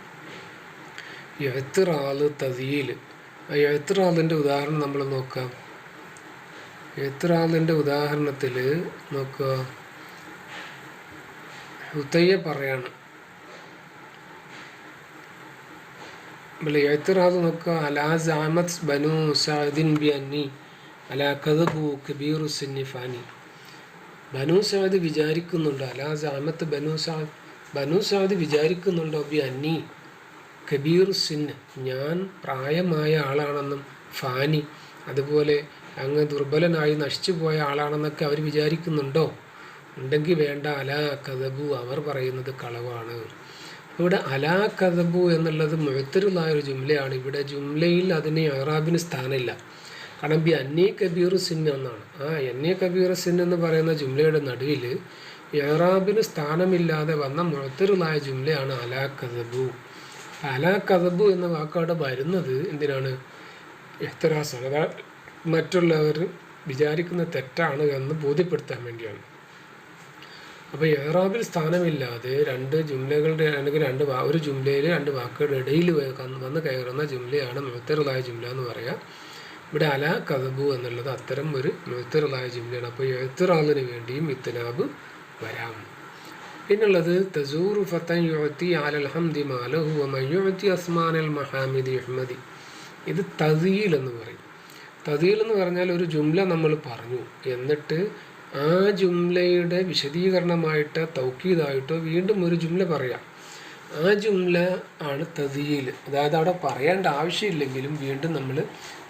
ഇഅ്തിറാദ്, തസ്യീൽ. ഇഅ്തിറാദിൻ്റെ ഉദാഹരണം നമ്മൾ നോക്കാം. ഇഅ്തിറാദിൻ്റെ ഉദാഹരണത്തിൽ നോക്കുക, ഹുതയ്യ പറയാണ്. ഇഅ്തിറാദ് നോക്കുക, അലാ സഅമത് ബനൂ സഅദിൻ ബി അന്നി അലാ കദബു കബീറു സിന്നി ഫാനി. ബനൂ സഅദ് വിചാരിക്കുന്നുണ്ടോ, അലാ സഅമത്ത് ബനൂ സഅദ് വിചാരിക്കുന്നുണ്ടോ ബി അന്നി കബീറു സിന്ന്, ഞാൻ പ്രായമായ ആളാണെന്നും, ഫാനി അതുപോലെ അങ്ങ് ദുർബലനായി നശിച്ചു പോയ ആളാണെന്നൊക്കെ അവർ വിചാരിക്കുന്നുണ്ടോ? ഉണ്ടെങ്കിൽ വേണ്ട, അലാ കദബു, അവർ പറയുന്നത് കളവാണ്. ഇവിടെ അലാ കദബു എന്നുള്ളത് മുഅ്തറിലായൊരു ജുംലയാണ്. ഇവിടെ ജുംലയിൽ അതിന് ഇഅ്റാബിന് സ്ഥാനമില്ല. കാരണം ബി അന്നി കബീറു സിന്ന് എന്നാണ്. ആ അന്നി കബീറു സിന്ന് എന്ന് പറയുന്ന ജുംലയുടെ നടുവിൽ ഇഅ്റാബിന് സ്ഥാനമില്ലാതെ വന്ന മുഅ്തറിലായ ജുംലയാണ് അലാ കദബു. അലാ കദബു എന്ന വാക്കവിടെ വരുന്നത് എന്തിനാണ്? ഇഹ്തിറാസാണ്. അതായത് മറ്റുള്ളവർ വിചാരിക്കുന്ന തെറ്റാണ് എന്ന് ബോധ്യപ്പെടുത്താൻ വേണ്ടിയാണ്. അപ്പോൾ ഇഅ്റാബിൽ സ്ഥാനമില്ലാതെ രണ്ട് ജുംലകളുടെ അല്ലെങ്കിൽ ഒരു ജുംലയിൽ രണ്ട് വാക്കുകളുടെ ഇടയിൽ വന്ന് കയറുന്ന ജുംലയാണ് മുഅ്തറിദായ ജുംല എന്ന് പറയാം. ഇവിടെ അല കദബു എന്നുള്ളത് അത്തരം ഒരു മുഅ്തറിദായ ജുംലയാണ്. അപ്പോൾ ഇഅ്തിറാദിന് വേണ്ടിയും ഇത്നാബ് വരാം. പിന്നുള്ളത് തസൂറു ഫതൻ യുഅതി അലൽ ഹംദി മാലഹു വമൻ യുഅതി അസ്മാനൽ മഹാമിദി യുഹ്മദി. ഇത് തദീൽ എന്ന് പറയും. തദീൽ എന്ന് പറഞ്ഞാൽ ഒരു ജുംല നമ്മൾ പറഞ്ഞു, എന്നിട്ട് ആ ജുംലയുടെ വിശദീകരണമായിട്ട് തൗക്കീദായിട്ടോ വീണ്ടും ഒരു ജുംല പറയാം. ആ ജുംല ആണ് തദീൽ. അതായത് അവിടെ പറയേണ്ട ആവശ്യമില്ലെങ്കിലും വീണ്ടും നമ്മൾ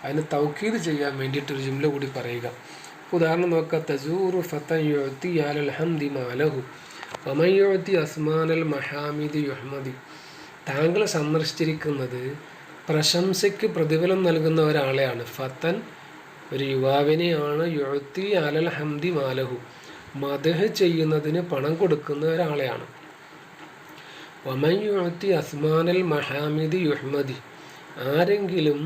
അതിന് തൗക്കീദ് ചെയ്യാൻ വേണ്ടിയിട്ടൊരു ജുംല കൂടി പറയുക. ഉദാഹരണം നോക്കുക. തസൂറു ഫതൻ യുഅതി അലൽ ഹംദി മാലഹു വമൻ യുഅതി അസ്മാനൽ മഹാമിദി യുഹ്മദി. താങ്കൾ സന്ദർശിച്ചിരിക്കുന്നത് പ്രശംസയ്ക്ക് പ്രതിഫലം നൽകുന്ന ഒരാളെയാണ്. ഫതൻ ഒരു യുവാവിനെയാണ്. യുഅതി അലൽ ഹംദി മാലഹു മദ്ഹ് ചെയ്യുന്നതിന് പണം കൊടുക്കുന്ന ഒരാളെയാണ്. വമൻ യുഅതി അസ്മാനൽ മഹാമിദി യുഹ്മദി. ആരെങ്കിലും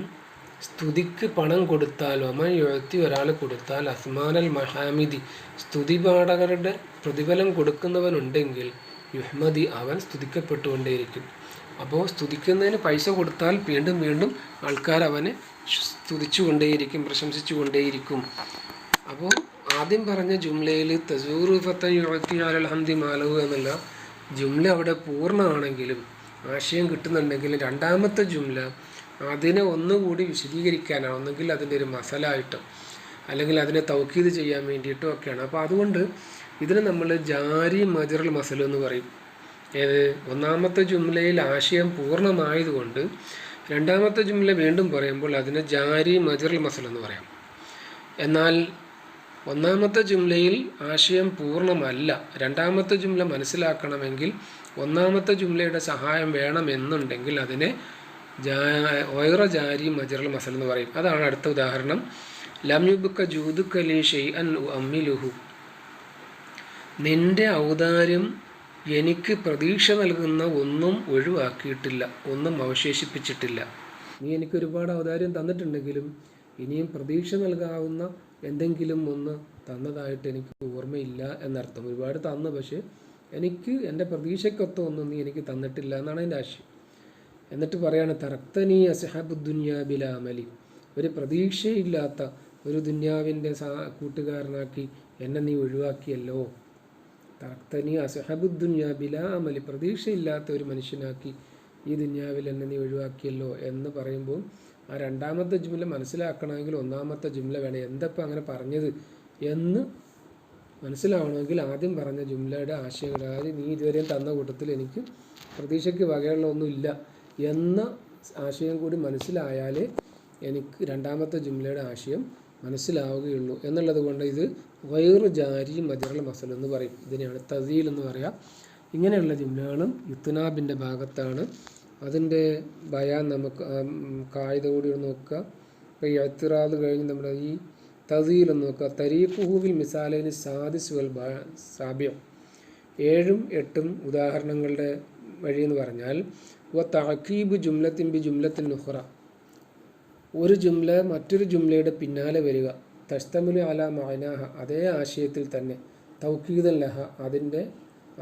സ്തുതിക്ക് പണം കൊടുത്താൽ, വമൻ യുഅതി ഒരാൾ കൊടുത്താൽ, അസ്മാനൽ മഹാമിദി സ്തുതിപാഠകരുടെ പ്രതിഫലം കൊടുക്കുന്നവനുണ്ടെങ്കിൽ യുഹ്മദി അവൻ സ്തുതിക്കപ്പെട്ടുകൊണ്ടേയിരിക്കും. അപ്പോൾ സ്തുതിക്കുന്നതിന് പൈസ കൊടുത്താൽ വീണ്ടും വീണ്ടും ആൾക്കാർ അവനെ സ്തുതിച്ചു കൊണ്ടേയിരിക്കും, പ്രശംസിച്ചു കൊണ്ടേയിരിക്കും. അപ്പോൾ ആദ്യം പറഞ്ഞ ജുംലയിൽ തസൂറു ഫതൻ യുഅതി അലൽ ഹംദി മാലഹു എന്നുള്ള ജുംല അവിടെ പൂർണ്ണമാണെങ്കിലും ആശയം കിട്ടുന്നുണ്ടെങ്കിലും രണ്ടാമത്തെ ജുംല അതിനെ ഒന്നുകൂടി വിശദീകരിക്കാനാണ്. ഒന്നെങ്കിൽ അതിൻ്റെ ഒരു മസലായിട്ടോ അല്ലെങ്കിൽ അതിനെ തൗക്കീദ് ചെയ്യാൻ വേണ്ടിയിട്ടോ ഒക്കെയാണ്. അപ്പോൾ അതുകൊണ്ട് ഇതിന് നമ്മൾ ജാരി മജറുൽ മസൽ എന്ന് പറയും. ഏത്? ഒന്നാമത്തെ ജുംലയിൽ ആശയം പൂർണ്ണമായതുകൊണ്ട് രണ്ടാമത്തെ ജുംല വീണ്ടും പറയുമ്പോൾ അതിന് ജാരി മജറുൽ മസൽ എന്ന് പറയാം. എന്നാൽ ഒന്നാമത്തെ ജുംലയിൽ ആശയം പൂർണ്ണമല്ല, രണ്ടാമത്തെ ജുംല മനസ്സിലാക്കണമെങ്കിൽ ഒന്നാമത്തെ ജുംലയുടെ സഹായം വേണമെന്നുണ്ടെങ്കിൽ അതിനെ ഗൈറ ജാരി മജറുൽ മസൽ എന്ന് പറയും. അതാണ് അടുത്ത ഉദാഹരണം. ലം യുബ്ക ജൂദുക ലി ഷൈഅൻ ഉഅമ്മിലുഹു. നിന്റെ ഔദാര്യം എനിക്ക് പ്രതീക്ഷ നൽകുന്ന ഒന്നും ഒഴിവാക്കിയിട്ടില്ല, ഒന്നും അവശേഷിപ്പിച്ചിട്ടില്ല. നീ എനിക്ക് ഒരുപാട് ഔദാര്യം തന്നിട്ടുണ്ടെങ്കിലും ഇനിയും പ്രതീക്ഷ നൽകാവുന്ന എന്തെങ്കിലും ഒന്ന് തന്നതായിട്ട് എനിക്ക് ഓർമ്മയില്ല എന്നർത്ഥം. ഒരുപാട് തന്നു, പക്ഷേ എനിക്ക് എൻ്റെ പ്രതീക്ഷയ്ക്കൊത്ത ഒന്നും നീ എനിക്ക് തന്നിട്ടില്ല എന്നാണ് എൻ്റെ ആശയം. എന്നിട്ട് പറയാണ് തറക്തനീ അസ്ഹബുദ്ദുനിയാ ബിലാ അമലി. ഒരു പ്രതീക്ഷയില്ലാത്ത ഒരു ദുന്യാവിൻ്റെ കൂട്ടുകാരനാക്കി എന്നെ നീ ഒഴിവാക്കിയല്ലോ. തറക്തനീ അസ്ഹബുദ്ദുനിയാ ബിലാ അമലി. പ്രതീക്ഷയില്ലാത്ത ഒരു മനുഷ്യനാക്കി ഈ ദുന്യാവിൽ എന്നെ നീ ഒഴിവാക്കിയല്ലോ എന്ന് പറയുമ്പോൾ ആ രണ്ടാമത്തെ ജുംല മനസ്സിലാക്കണമെങ്കിൽ ഒന്നാമത്തെ ജുംല വേണം. എന്തപ്പോൾ അങ്ങനെ പറഞ്ഞത് എന്ന് മനസ്സിലാവണമെങ്കിൽ ആദ്യം പറഞ്ഞ ജുംലയുടെ ആശയങ്ങൾ, അതായത് നീ ഇതുവരെയും തന്ന കൂട്ടത്തിൽ എനിക്ക് പ്രതീക്ഷയ്ക്ക് വകയുള്ള ഒന്നുമില്ല എന്ന ആശയം കൂടി മനസ്സിലായാലേ എനിക്ക് രണ്ടാമത്തെ ജുംലയുടെ ആശയം മനസ്സിലാവുകയുള്ളൂ എന്നുള്ളത് കൊണ്ട് ഇത് ഗൈറ ജാരി മജറുൽ മസൽ എന്ന് പറയും. ഇതിനെയാണ് തദീൽ എന്ന് പറയാം. ഇങ്ങനെയുള്ള ജുംലകളും ഇത്നാബിൻ്റെ ഭാഗത്താണ്. അതിൻ്റെ ബയാൻ നമുക്ക് കായിക കൂടി നോക്കുക. ഇപ്പോൾ ഈ ഇഅ്തിറാദ് കഴിഞ്ഞ് നമ്മുടെ ഈ തദീൽ എന്ന് നോക്കുക. തരീഖുഹുവിൽ മിസാലൈനി സാദിസ് വൽ സാബിയം. 7ഉം 8ഉം ഉദാഹരണങ്ങളുടെ വഴി എന്ന് പറഞ്ഞാൽ വ തഅഖീബ് ജുംലത്തിൻ ബി ജുംലത്തിൻ ഉഖ്റ. ഒരു ജുംല മറ്റൊരു ജുംലയുടെ പിന്നാലെ വരിക. തസ്തമിലു അലാ മഅനാഹ. അതേ ആശയത്തിൽ തന്നെ തൗക്കീദൻ ലഹ.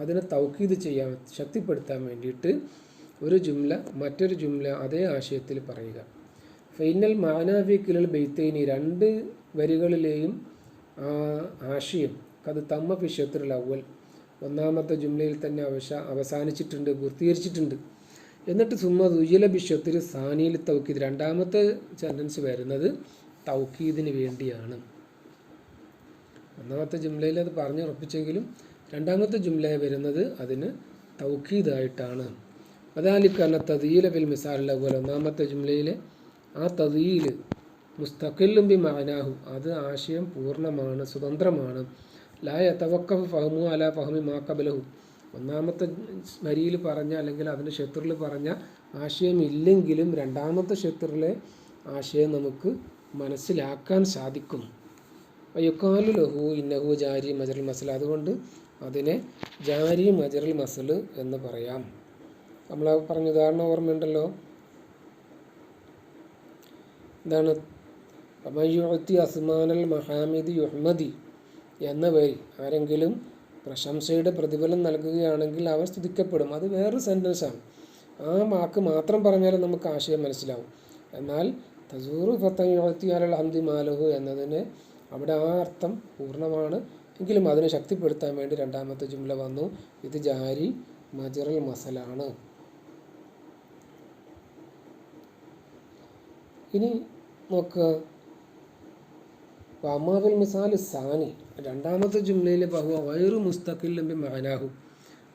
അതിനെ തൗക്കീദ് ചെയ്യാൻ, ശക്തിപ്പെടുത്താൻ വേണ്ടിയിട്ട് ഒരു ജുംല മറ്റൊരു ജുംല അതേ ആശയത്തിൽ പറയുക. ഫൈനൽ മാനാഫി കിലൽ ബൈത്തൈനി. 2 വരികളിലെയും ആശയം കത് തമ്മ ഫി ഷത്റുൽ അവൽ. ഒന്നാമത്തെ ജുംലയിൽ തന്നെ അവസാനിച്ചിട്ടുണ്ട്, പൂർത്തീകരിച്ചിട്ടുണ്ട്. എന്നിട്ട് സുമ്മ ദുയ്യല ബി ഷത്രി സാനിയിൽ തൗക്കീദ്. രണ്ടാമത്തെ സെൻറ്റൻസ് വരുന്നത് തൗക്കീദിന് വേണ്ടിയാണ്. ഒന്നാമത്തെ ജുംലയിൽ അത് പറഞ്ഞുറപ്പിച്ചെങ്കിലും രണ്ടാമത്തെ ജുംല വരുന്നത് അതിന് തൗക്കീദായിട്ടാണ്. അതാലിക്കന്ന തദീല ബിൽ മിസാൽ അവൽ. ഒന്നാമത്തെ ജുംലയിലെ ആ തദീൽ മുസ്തഖില്ലും ബി മഅനാഹു. അത് ആശയം പൂർണ്ണമാണ്, സ്വതന്ത്രമാണ്. ലാ യതവഖഫ് ഫഹ്മു അലാ ഫഹ്മി മാ ഖബലഹു. ഒന്നാമത്തെ വരിയിൽ പറഞ്ഞ അല്ലെങ്കിൽ അതിൻ്റെ ഷത്റിൽ പറഞ്ഞ ആശയം ഇല്ലെങ്കിലും രണ്ടാമത്തെ ഷത്റിലെ ആശയം നമുക്ക് മനസ്സിലാക്കാൻ സാധിക്കും. യുഖാലു ലഹു ഇന്നഹു ജാരി മജറുൽ മസൽ. അതുകൊണ്ട് അതിനെ ജാരി മജറുൽ മസൽ എന്ന് പറയാം. നമ്മൾ പറഞ്ഞ ഉദാഹരണം ഓർമ്മയുണ്ടല്ലോ. എന്താണ്? യുഅതി അസ്മാനൽ മഹാമിദി യുഹ്മദി എന്ന വരി ആരെങ്കിലും പ്രശംസയുടെ പ്രതിഫലം നൽകുകയാണെങ്കിൽ അവൻ സ്തുതിക്കപ്പെടും. അത് വേറൊരു സെൻറ്റൻസാണ്. ആ വാക്ക് മാത്രം പറഞ്ഞാലും നമുക്ക് ആശയം മനസ്സിലാവും. എന്നാൽ തസൂറു ഫത്തൽ ഹംദി മാലഹു എന്നതിന് അവിടെ ആ അർത്ഥം പൂർണ്ണമാണ്. എങ്കിലും അതിനെ ശക്തിപ്പെടുത്താൻ വേണ്ടി രണ്ടാമത്തെ ജുംല വന്നു. ഇത് ജാരി മജറൽ മസലാണ്. ഇനി നോക്കുക, അമാവിൽ മിസാൽ സാനി, രണ്ടാമത്തെ ജുംലയിൽ ബഹുവ വൈറു മുസ്തഖില്ലും ബി മഅനാഹു,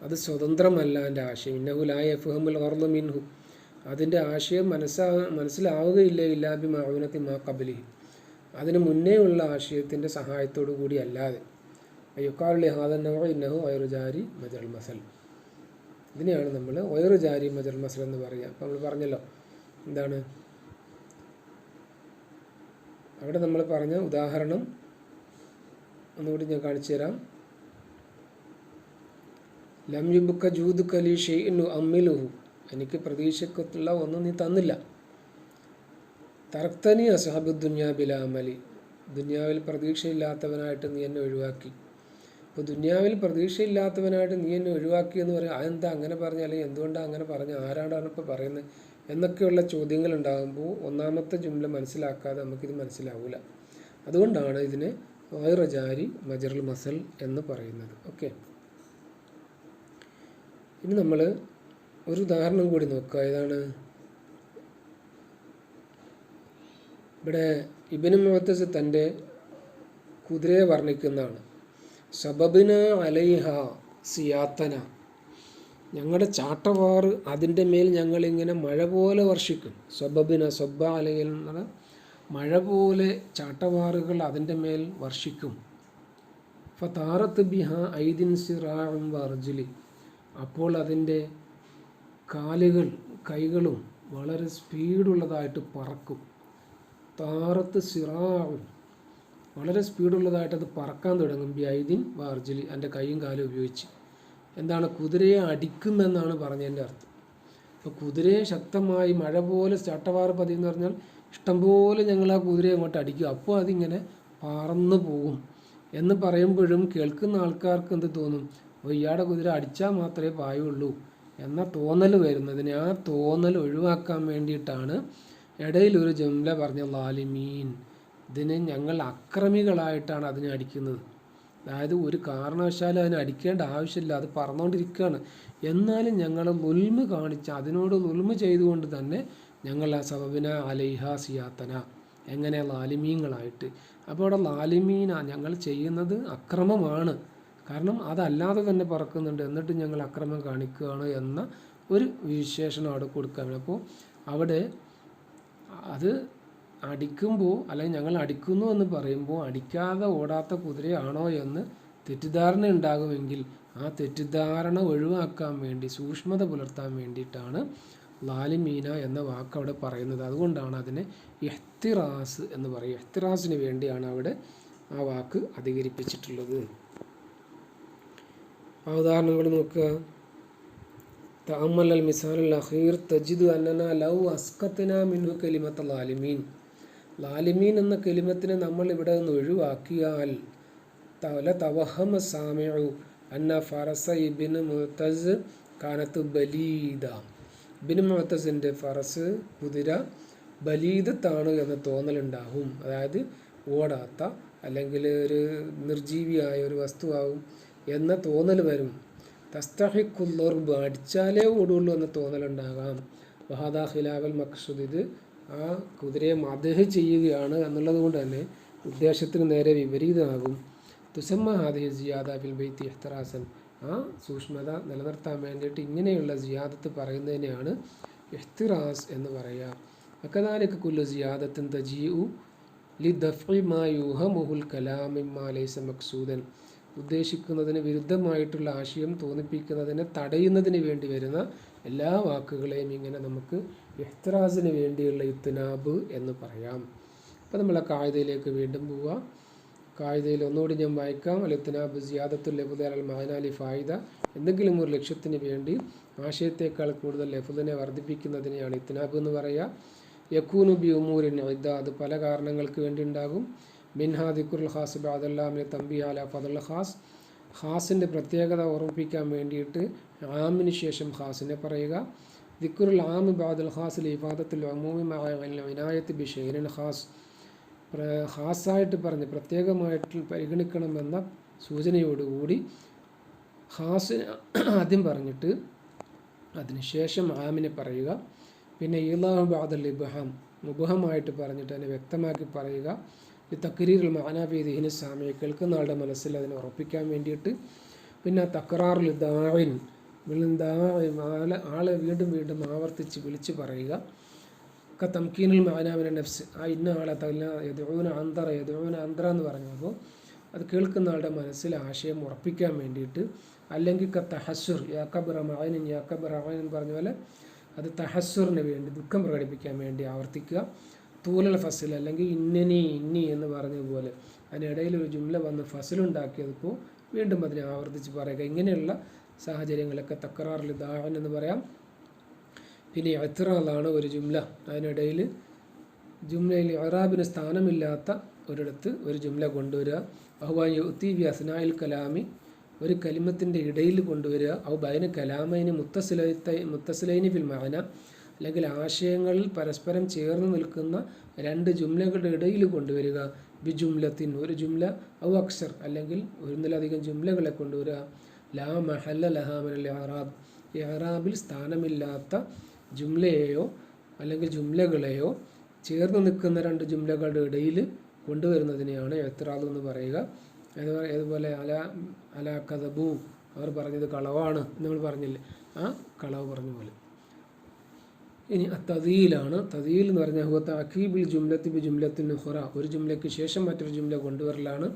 അത് സ്വതന്ത്രമല്ല എൻ്റെ ആശയം. ഇന്നഹു ലാ യഫ്ഹമുൽ ഗർളു മിൻഹു, അതിൻ്റെ ആശയം മനസ്സിലാവുകയില്ല ഇല്ലാ ബി മഅൂനത്തി മാ ഖബ്ലിഹി, അതിന് മുന്നേ ഉള്ള ആശയത്തിൻ്റെ സഹായത്തോടു കൂടി അല്ലാതെ. യുഖാലു ലിഹാദ നൗഇ ഇന്നഹു വൈറു ജാരി മജറൽ മസൽ, ഇതിനെയാണ് നമ്മൾ വൈറു ജാരി മജറൽ മസൽ എന്ന് പറയുക. അപ്പോൾ നമ്മൾ പറഞ്ഞല്ലോ എന്താണ് അവിടെ നമ്മൾ പറഞ്ഞ ഉദാഹരണം ഒന്നുകൂടി ഞാൻ കാണിച്ചു തരാം. ലം യുബ്ക ജൂദുക ലി ഷൈഇൻ അമ്മിലുഹു, എനിക്ക് പ്രതീക്ഷയ്ക്കുള്ള ഒന്നും നീ തന്നില്ല. തറക്തനി അസ്ഹാബു ദുനിയാ ബിലാ അമലി, ദുനിയാവിൽ പ്രതീക്ഷയില്ലാത്തവനായിട്ട് നീ എന്നെ ഒഴിവാക്കി. അപ്പോൾ ദുനിയാവിൽ പ്രതീക്ഷയില്ലാത്തവനായിട്ട് നീ എന്നെ ഒഴിവാക്കി എന്ന് പറയും. അതെന്താ അങ്ങനെ പറഞ്ഞ, അല്ലെങ്കിൽ എന്തുകൊണ്ടാണ് അങ്ങനെ പറഞ്ഞ, ആരാടാണ് ഇപ്പോൾ പറയുന്നത് എന്നൊക്കെയുള്ള ചോദ്യങ്ങൾ ഉണ്ടാകുമ്പോൾ ഒന്നാമത്തെ ജുംല മനസ്സിലാക്കാതെ നമുക്കിത് മനസ്സിലാവില്ല. അതുകൊണ്ടാണ് ഇതിനെ വൈറു ജാരി മജറുൽ മസൽ എന്ന് പറയുന്നത്. ഓക്കെ, ഇനി നമ്മൾ ഒരു ഉദാഹരണം കൂടി നോക്കുക. ഇതാണ് ഇവിടെ ഇബ്നു മുഅത്തസ് തൻ്റെ കുതിരയെ വർണ്ണിക്കുന്നതാണ്. സബബിന അലൈഹ സിയാത്തന, ഞങ്ങളുടെ ചാട്ടവാറ് അതിൻ്റെ മേൽ ഞങ്ങളിങ്ങനെ മഴ പോലെ വർഷിക്കും. സബബിന സബ്ബ അലൈഹി എന്ന് പറഞ്ഞാൽ മഴ പോലെ ചാട്ടവാറുകൾ അതിൻ്റെ മേൽ വർഷിക്കും. ഫതാറത്ത് ബിഹ ഐദിൻ സിറാഉം വർജുലി, അപ്പോൾ അതിൻ്റെ കാലുകൾ കൈകളും വളരെ സ്പീഡുള്ളതായിട്ട് പറക്കും. താറത്ത് സിറാഉം, വളരെ സ്പീഡുള്ളതായിട്ട് അത് പറക്കാൻ തുടങ്ങും. ബി ഐദിൻ വർജുലി, എൻ്റെ കൈയും കാലും ഉപയോഗിച്ച്. എന്താണ്, കുതിരയെ അടിക്കുമെന്നാണ് പറഞ്ഞതിൻ്റെ അർത്ഥം. അപ്പോൾ കുതിരയെ ശക്തമായി മഴ പോലെ ചാട്ടവാറ് പതിയെന്ന് പറഞ്ഞാൽ ഇഷ്ടംപോലെ ഞങ്ങൾ ആ കുതിരയെ അങ്ങോട്ട് അടിക്കും. അപ്പോൾ അതിങ്ങനെ പറന്നു പോകും എന്ന് പറയുമ്പോഴും കേൾക്കുന്ന ആൾക്കാർക്ക് എന്ത് തോന്നും, അപ്പോൾ ഇയാളുടെ കുതിര അടിച്ചാൽ മാത്രമേ പായുള്ളൂ എന്ന തോന്നൽ വരുന്നതിന്, ആ തോന്നൽ ഒഴിവാക്കാൻ വേണ്ടിയിട്ടാണ് ഇടയിലൊരു ജംല പറഞ്ഞ ലാലിമീൻ. ഇതിന് ഞങ്ങൾ അക്രമികളായിട്ടാണ് അതിനെ അടിക്കുന്നത്. അതായത് ഒരു കാരണവശാലും അതിനെ അടിക്കേണ്ട ആവശ്യമില്ല, അത് പറന്നുകൊണ്ടിരിക്കുകയാണ്. എന്നാലും ഞങ്ങൾ ലുൽമ് കാണിച്ച്, അതിനോട് ലുൽമ് ചെയ്തുകൊണ്ട് തന്നെ ഞങ്ങൾ ആ സബബിന അലൈഹ സിയാത്തന, എങ്ങനെ ലാലിമീങ്ങളായിട്ട്. അപ്പോൾ അവിടെ ലാലിമീന, ഞങ്ങൾ ചെയ്യുന്നത് അക്രമമാണ്, കാരണം അതല്ലാതെ തന്നെ പറക്കുന്നുണ്ട്, എന്നിട്ട് ഞങ്ങൾ അക്രമം കാണിക്കുകയാണ് എന്ന ഒരു വിശേഷണം അവിടെ കൊടുക്കാൻ. അപ്പോൾ അവിടെ അത് അടിക്കുമ്പോൾ, അല്ലെങ്കിൽ ഞങ്ങൾ അടിക്കുന്നു എന്ന് പറയുമ്പോൾ അടിക്കാതെ ഓടാത്ത കുതിരയാണോ എന്ന് തെറ്റിദ്ധാരണ ഉണ്ടാകുമെങ്കിൽ ആ തെറ്റിദ്ധാരണ ഒഴിവാക്കാൻ വേണ്ടി, സൂക്ഷ്മത പുലർത്താൻ വേണ്ടിയിട്ടാണ് ലാലിമീന എന്ന വാക്ക് അവിടെ പറയുന്നത്. അതുകൊണ്ടാണ് അതിനെ ഇഹ്തിറാസ് എന്ന് പറയുക. ഇഹ്തിറാസിന് വേണ്ടിയാണ് അവിടെ ആ വാക്ക് അധികരിപ്പിച്ചിട്ടുള്ളത്. ആ ഉദാഹരണം കൂടി നോക്കുക. തഅമ്മൽ അൽ മിസാലുൽ അഖീർ തജിദു അന്നന ലൗ അസ്ഖത്ന മിൻഹു കലിമത്ത ലാലിമീൻ, ലാലിമീൻ എന്ന കലിമത്തിനെ നമ്മൾ ഇവിടെ നിന്ന് ഒഴിവാക്കിയാൽ തവഹമ സാമിഉ അന്ന ഫറസ ഇബ്നു മുഅത്തസ് കാനത്ത് ബലീദ, ഇബ്നു മുഅത്തസിൻ്റെ ഫറസ് കുതിര ബലീദത്താണ് എന്ന തോന്നലുണ്ടാവും. അതായത് ഓടാത്ത അല്ലെങ്കിൽ ഒരു നിർജീവിയായ ഒരു വസ്തുവാകും എന്ന തോന്നൽ വരും. തസ്തഹിഖുല്ലർബ്, അടിച്ചാലേ ഓടുള്ളൂ എന്ന തോന്നലുണ്ടാകാം. വഹാദാ ഖിലാഫൽ മഖ്സൂദ്, ഇത് ആ കുതിരയെ മദ്ഹ് ചെയ്യുകയാണ് എന്നുള്ളത് കൊണ്ട് തന്നെ ഉദ്ദേശത്തിന് നേരെ വിപരീതമാകും. തുസമ്മ ഹാദിഹി സിയാദ ഫിൽ ബൈത്തി ഇഹ്തിറാസൻ, ആ സൂക്ഷ്മത നിലനിർത്താൻ വേണ്ടിയിട്ട് ഇങ്ങനെയുള്ള സിയാദത്ത് പറയുന്നതിനെയാണ് ഇഹ്തിറാസ് എന്ന് പറയുക. വകദാലിക കുല്ലു സിയാദത്തിൻ തജീഉ ലിദഫ്ഇ മാ യുഹമുൽ കലാം മിമ്മാ ലൈസ മഖ്സൂദൻ, ഉദ്ദേശിക്കുന്നതിന് വിരുദ്ധമായിട്ടുള്ള ആശയം തോന്നിപ്പിക്കുന്നതിനെ തടയുന്നതിന് വേണ്ടി വരുന്ന എല്ലാ വാക്കുകളെയും ഇങ്ങനെ നമുക്ക് ഇഹ്തിറാസിന് വേണ്ടിയുള്ള ഇത്നാബ് എന്ന് പറയാം. അപ്പോൾ നമ്മൾ ആ കായിദയിലേക്ക് വീണ്ടും പോവുക. കായിദയിൽ ഒന്നുകൂടി ഞാൻ വായിക്കാം. അൽ ഇത്നാബ് സിയാദത്തുൽ ലഫ്ദ് അൽ മഅനാ ലി ഫായിദ, എന്തെങ്കിലും ഒരു ലക്ഷ്യത്തിന് വേണ്ടി ആശയത്തേക്കാൾ കൂടുതൽ ലഫ്ദിനെ വർദ്ധിപ്പിക്കുന്നതിനെയാണ് ഇത്നാബ് എന്ന് പറയുക. യക്കൂനു ബി ഉമൂരിൻ ഇദ്ദ, അത് പല കാരണങ്ങൾക്ക് വേണ്ടി ഉണ്ടാകും. മിൻഹാ ദിക്റുൽ ഖാസ് ബഅദല്ലാമിനെ തംബീഹ് അലാ ഫദൽ ഖാസ്, ഖാസിൻ്റെ പ്രത്യേകത ഓർമ്മിപ്പിക്കാൻ വേണ്ടിയിട്ട് ആമിന് ശേഷം ഖാസിനെ പറയുക. ദിക്റുൽ ആമി ബഅദൽ ഖാസിൽ ഇഫാദത്തുൽ ഉമൂമി മഅ ഇനായത്തി ബിശൈഇൻ ഖാസ്, ഖാസായിട്ട് പറഞ്ഞ് പ്രത്യേകമായിട്ട് പരിഗണിക്കണമെന്ന സൂചനയോടുകൂടി ഖാസിനെ ആദ്യം പറഞ്ഞിട്ട് അതിനുശേഷം ആമിനെ പറയുക. പിന്നെ ഇലാഹു ബഅദൽ ഇബ്ഹാം, മുബഹമായിട്ട് പറഞ്ഞിട്ട് അതിനെ വ്യക്തമാക്കി പറയുക. ഈ തക്രീറുൽ മഅനാ ഫീ ദിഹ്നി സാമി, കേൾക്കുന്ന ആളുടെ മനസ്സിൽ അതിനെ ഉറപ്പിക്കാൻ വേണ്ടിയിട്ട്. പിന്നെ തക്റാറുൽ ദാഇൻ, ആളെ വീണ്ടും വീണ്ടും ആവർത്തിച്ച് വിളിച്ച് പറയുക. തംകീനുൽ മഅനാ മിന നഫ്സ്, ആ ഇന്ന ആളെ യദ്ഊന അന്തറ എന്ന് പറഞ്ഞപ്പോൾ അത് കേൾക്കുന്ന ആളുടെ മനസ്സിൽ ആശയം ഉറപ്പിക്കാൻ വേണ്ടിയിട്ട്. അല്ലെങ്കിൽ തഹസ്സുർ, യാക്കബറ മഅനിൻ യാക്കബറ മഅനിൻ പറഞ്ഞ പോലെ അത് തഹസ്സുറിന് വേണ്ടി, ദുഃഖം പ്രകടിപ്പിക്കാൻ വേണ്ടി ആവർത്തിക്കുക. തൂലൽ ഫസിൽ, അല്ലെങ്കിൽ ഇന്നി എന്ന് പറഞ്ഞതുപോലെ അതിനിടയിൽ ഒരു ജുംല വന്ന് ഫസിലുണ്ടാക്കിയപ്പോൾ വീണ്ടും അതിനെ ആവർത്തിച്ച് പറയുക. ഇങ്ങനെയുള്ള സാഹചര്യങ്ങളൊക്കെ തക്റാറുൽ ദാഇൻ എന്ന് പറയാം. പിന്നെ ഇഅ്തിറാദാണ് ഒരു ജുംല, അതിനിടയിൽ ജുംലയിൽ ഇഅ്റാബിന് സ്ഥാനമില്ലാത്ത ഒരിടത്ത് ഒരു ജുംല കൊണ്ടുവരിക. അഹ്വ യുഅ്തി ബി അസ്നാഇൽ കലാമി, ഒരു കലിമത്തിൻ്റെ ഇടയിൽ കൊണ്ടുവരിക. ഔ ബൈന കലാമൈനി മുത്തസിലൈനി ഫിൽ മഅന, അല്ലെങ്കിൽ ആശയങ്ങളിൽ പരസ്പരം ചേർന്ന് നിൽക്കുന്ന രണ്ട് ജുംലകളുടെ ഇടയിൽ കൊണ്ടുവരിക. ബി ജുംലത്തിൻ, ഒരു ജുംല, ഔ അക്സർ, അല്ലെങ്കിൽ ഒന്നിലധികം ജുംലകളെ കൊണ്ടുവരിക. ലാ മഹല്ല ലഹാ മിനൽ ഇഅ്റാബ്, ഇഅ്റാബിൽ സ്ഥാനമില്ലാത്ത ജുംലയെയോ അല്ലെങ്കിൽ ജുംലകളെയോ ചേർന്ന് നിൽക്കുന്ന രണ്ട് ജുംലകളുടെ ഇടയിൽ കൊണ്ടുവരുന്നതിനെയാണ് ഇഅ്തിറാദ് എന്ന് പറയുക. അതുപോലെ അല കദബു, അവർ പറഞ്ഞത് കളവാണ് നമ്മൾ പറഞ്ഞില്ലേ, ആ കളവ് പറഞ്ഞ പോലെ. ഇനി തദീലാണ്. തദീൽ എന്ന് പറഞ്ഞാൽ ഹുവ തഅഖീബുൽ ജുംലത്തി ബി ജുംലത്തിൻ ഉഖറ, ഒരു ജുംലയ്ക്ക് ശേഷം മറ്റൊരു ജുംല കൊണ്ടുവരലാണ്.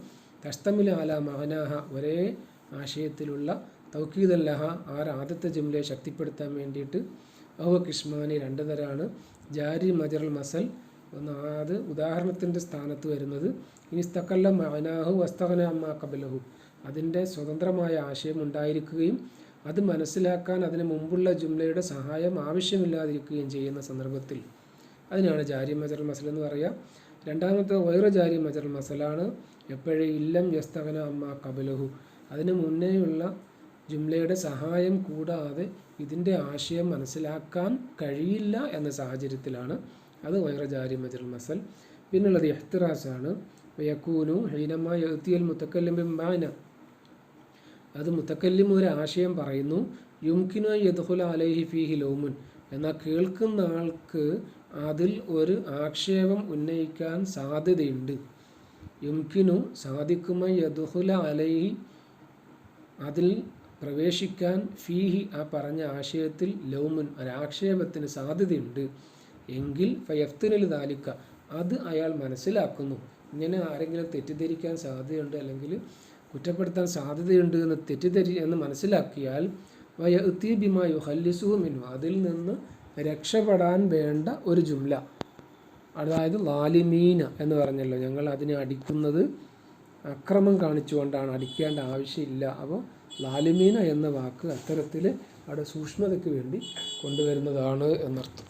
തസ്തമിലു അലാ മഅനാഹ, ഒരേ ആശയത്തിലുള്ള തൗക്കീദൻ ലഹ, ആദ്യത്തെ ജുംലയെ ശക്തിപ്പെടുത്താൻ വേണ്ടിയിട്ട്. അഹുവ കിസ്മാനി, രണ്ട് തരാണ്. ജാരി മജറൽ മസൽ, അത് ഉദാഹരണത്തിൻ്റെ സ്ഥാനത്ത് വരുന്നത്. ഇനി ഇസ്തഖല്ല മഅനാഹു വസ്തഗ്ന അമ്മാ ഖബലഹു, അതിൻ്റെ സ്വതന്ത്രമായ ആശയം ഉണ്ടായിരിക്കുകയും അത് മനസ്സിലാക്കാൻ അതിന് മുമ്പുള്ള ജുംലയുടെ സഹായം ആവശ്യമില്ലാതിരിക്കുകയും ചെയ്യുന്ന സന്ദർഭത്തിൽ അതിനാണ് ജാരി മജറൽ മസൽ എന്ന് പറയുക. രണ്ടാമത്തെ വൈറ ജാരി മജറൽ മസലാണ് എപ്പോഴും ഇല്ലം യസ്തഗ്ന അമ്മാ ഖബലഹു, അതിന് മുന്നേയുള്ള ജുംലയുടെ സഹായം കൂടാതെ ഇതിൻ്റെ ആശയം മനസ്സിലാക്കാൻ കഴിയില്ല എന്ന സാഹചര്യത്തിലാണ് അത് വൈറ ജാരി മജറൽ മസൽ. പിന്നുള്ളത് ഇഹ്തിറാസാണ്. യകൂനു ഹീനമ യഅ്തിയൽ മുതക്കല്ലിം ബിമാന, അത് മുതക്കല്ലിം ഒരു ആശയം പറയുന്നു. യുംകിനു യദ്ഖുല അലൈഹി ഫീഹി ലൗമുൻ, എന്നാൽ കേൾക്കുന്ന ആൾക്ക് അതിൽ ഒരു ആക്ഷേപം ഉന്നയിക്കാൻ സാധ്യതയുണ്ട്. യുംകിനു സാദിക്കുമ യദ്ഖുല അലൈഹി, അതിൽ പ്രവേശിക്കാൻ, ഫീഹി ആ പറഞ്ഞ ആശയത്തിൽ, ലൗമുൻ ഒരാക്ഷേപത്തിന് സാധ്യതയുണ്ട് എങ്കിൽ ഫയഫ്തിനുൽ ദാലിക, അത് അയാൾ മനസ്സിലാക്കുന്നു. ഇങ്ങനെ ആരെങ്കിലും തെറ്റിദ്ധരിക്കാൻ സാധ്യതയുണ്ട് അല്ലെങ്കിൽ കുറ്റപ്പെടുത്താൻ സാധ്യതയുണ്ട് എന്ന് മനസ്സിലാക്കിയാൽ വയഅ്തി ബിമാ യുഖല്ലിസുഹു മിൻഹു, അതിൽ നിന്ന് രക്ഷപ്പെടാൻ വേണ്ട ഒരു ജുംല. അതായത് ലാലിമീന എന്ന് പറഞ്ഞല്ലോ, ഞങ്ങൾ അതിനെ അടിക്കുന്നത് അക്രമം കാണിച്ചുകൊണ്ടാണ്, അടിക്കേണ്ട ആവശ്യമില്ല. അപ്പോൾ ലാലിമീന എന്ന വാക്ക് അത്തരത്തിൽ അവിടെ സൂക്ഷ്മതയ്ക്ക് വേണ്ടി കൊണ്ടുവരുന്നതാണ് എന്നർത്ഥം.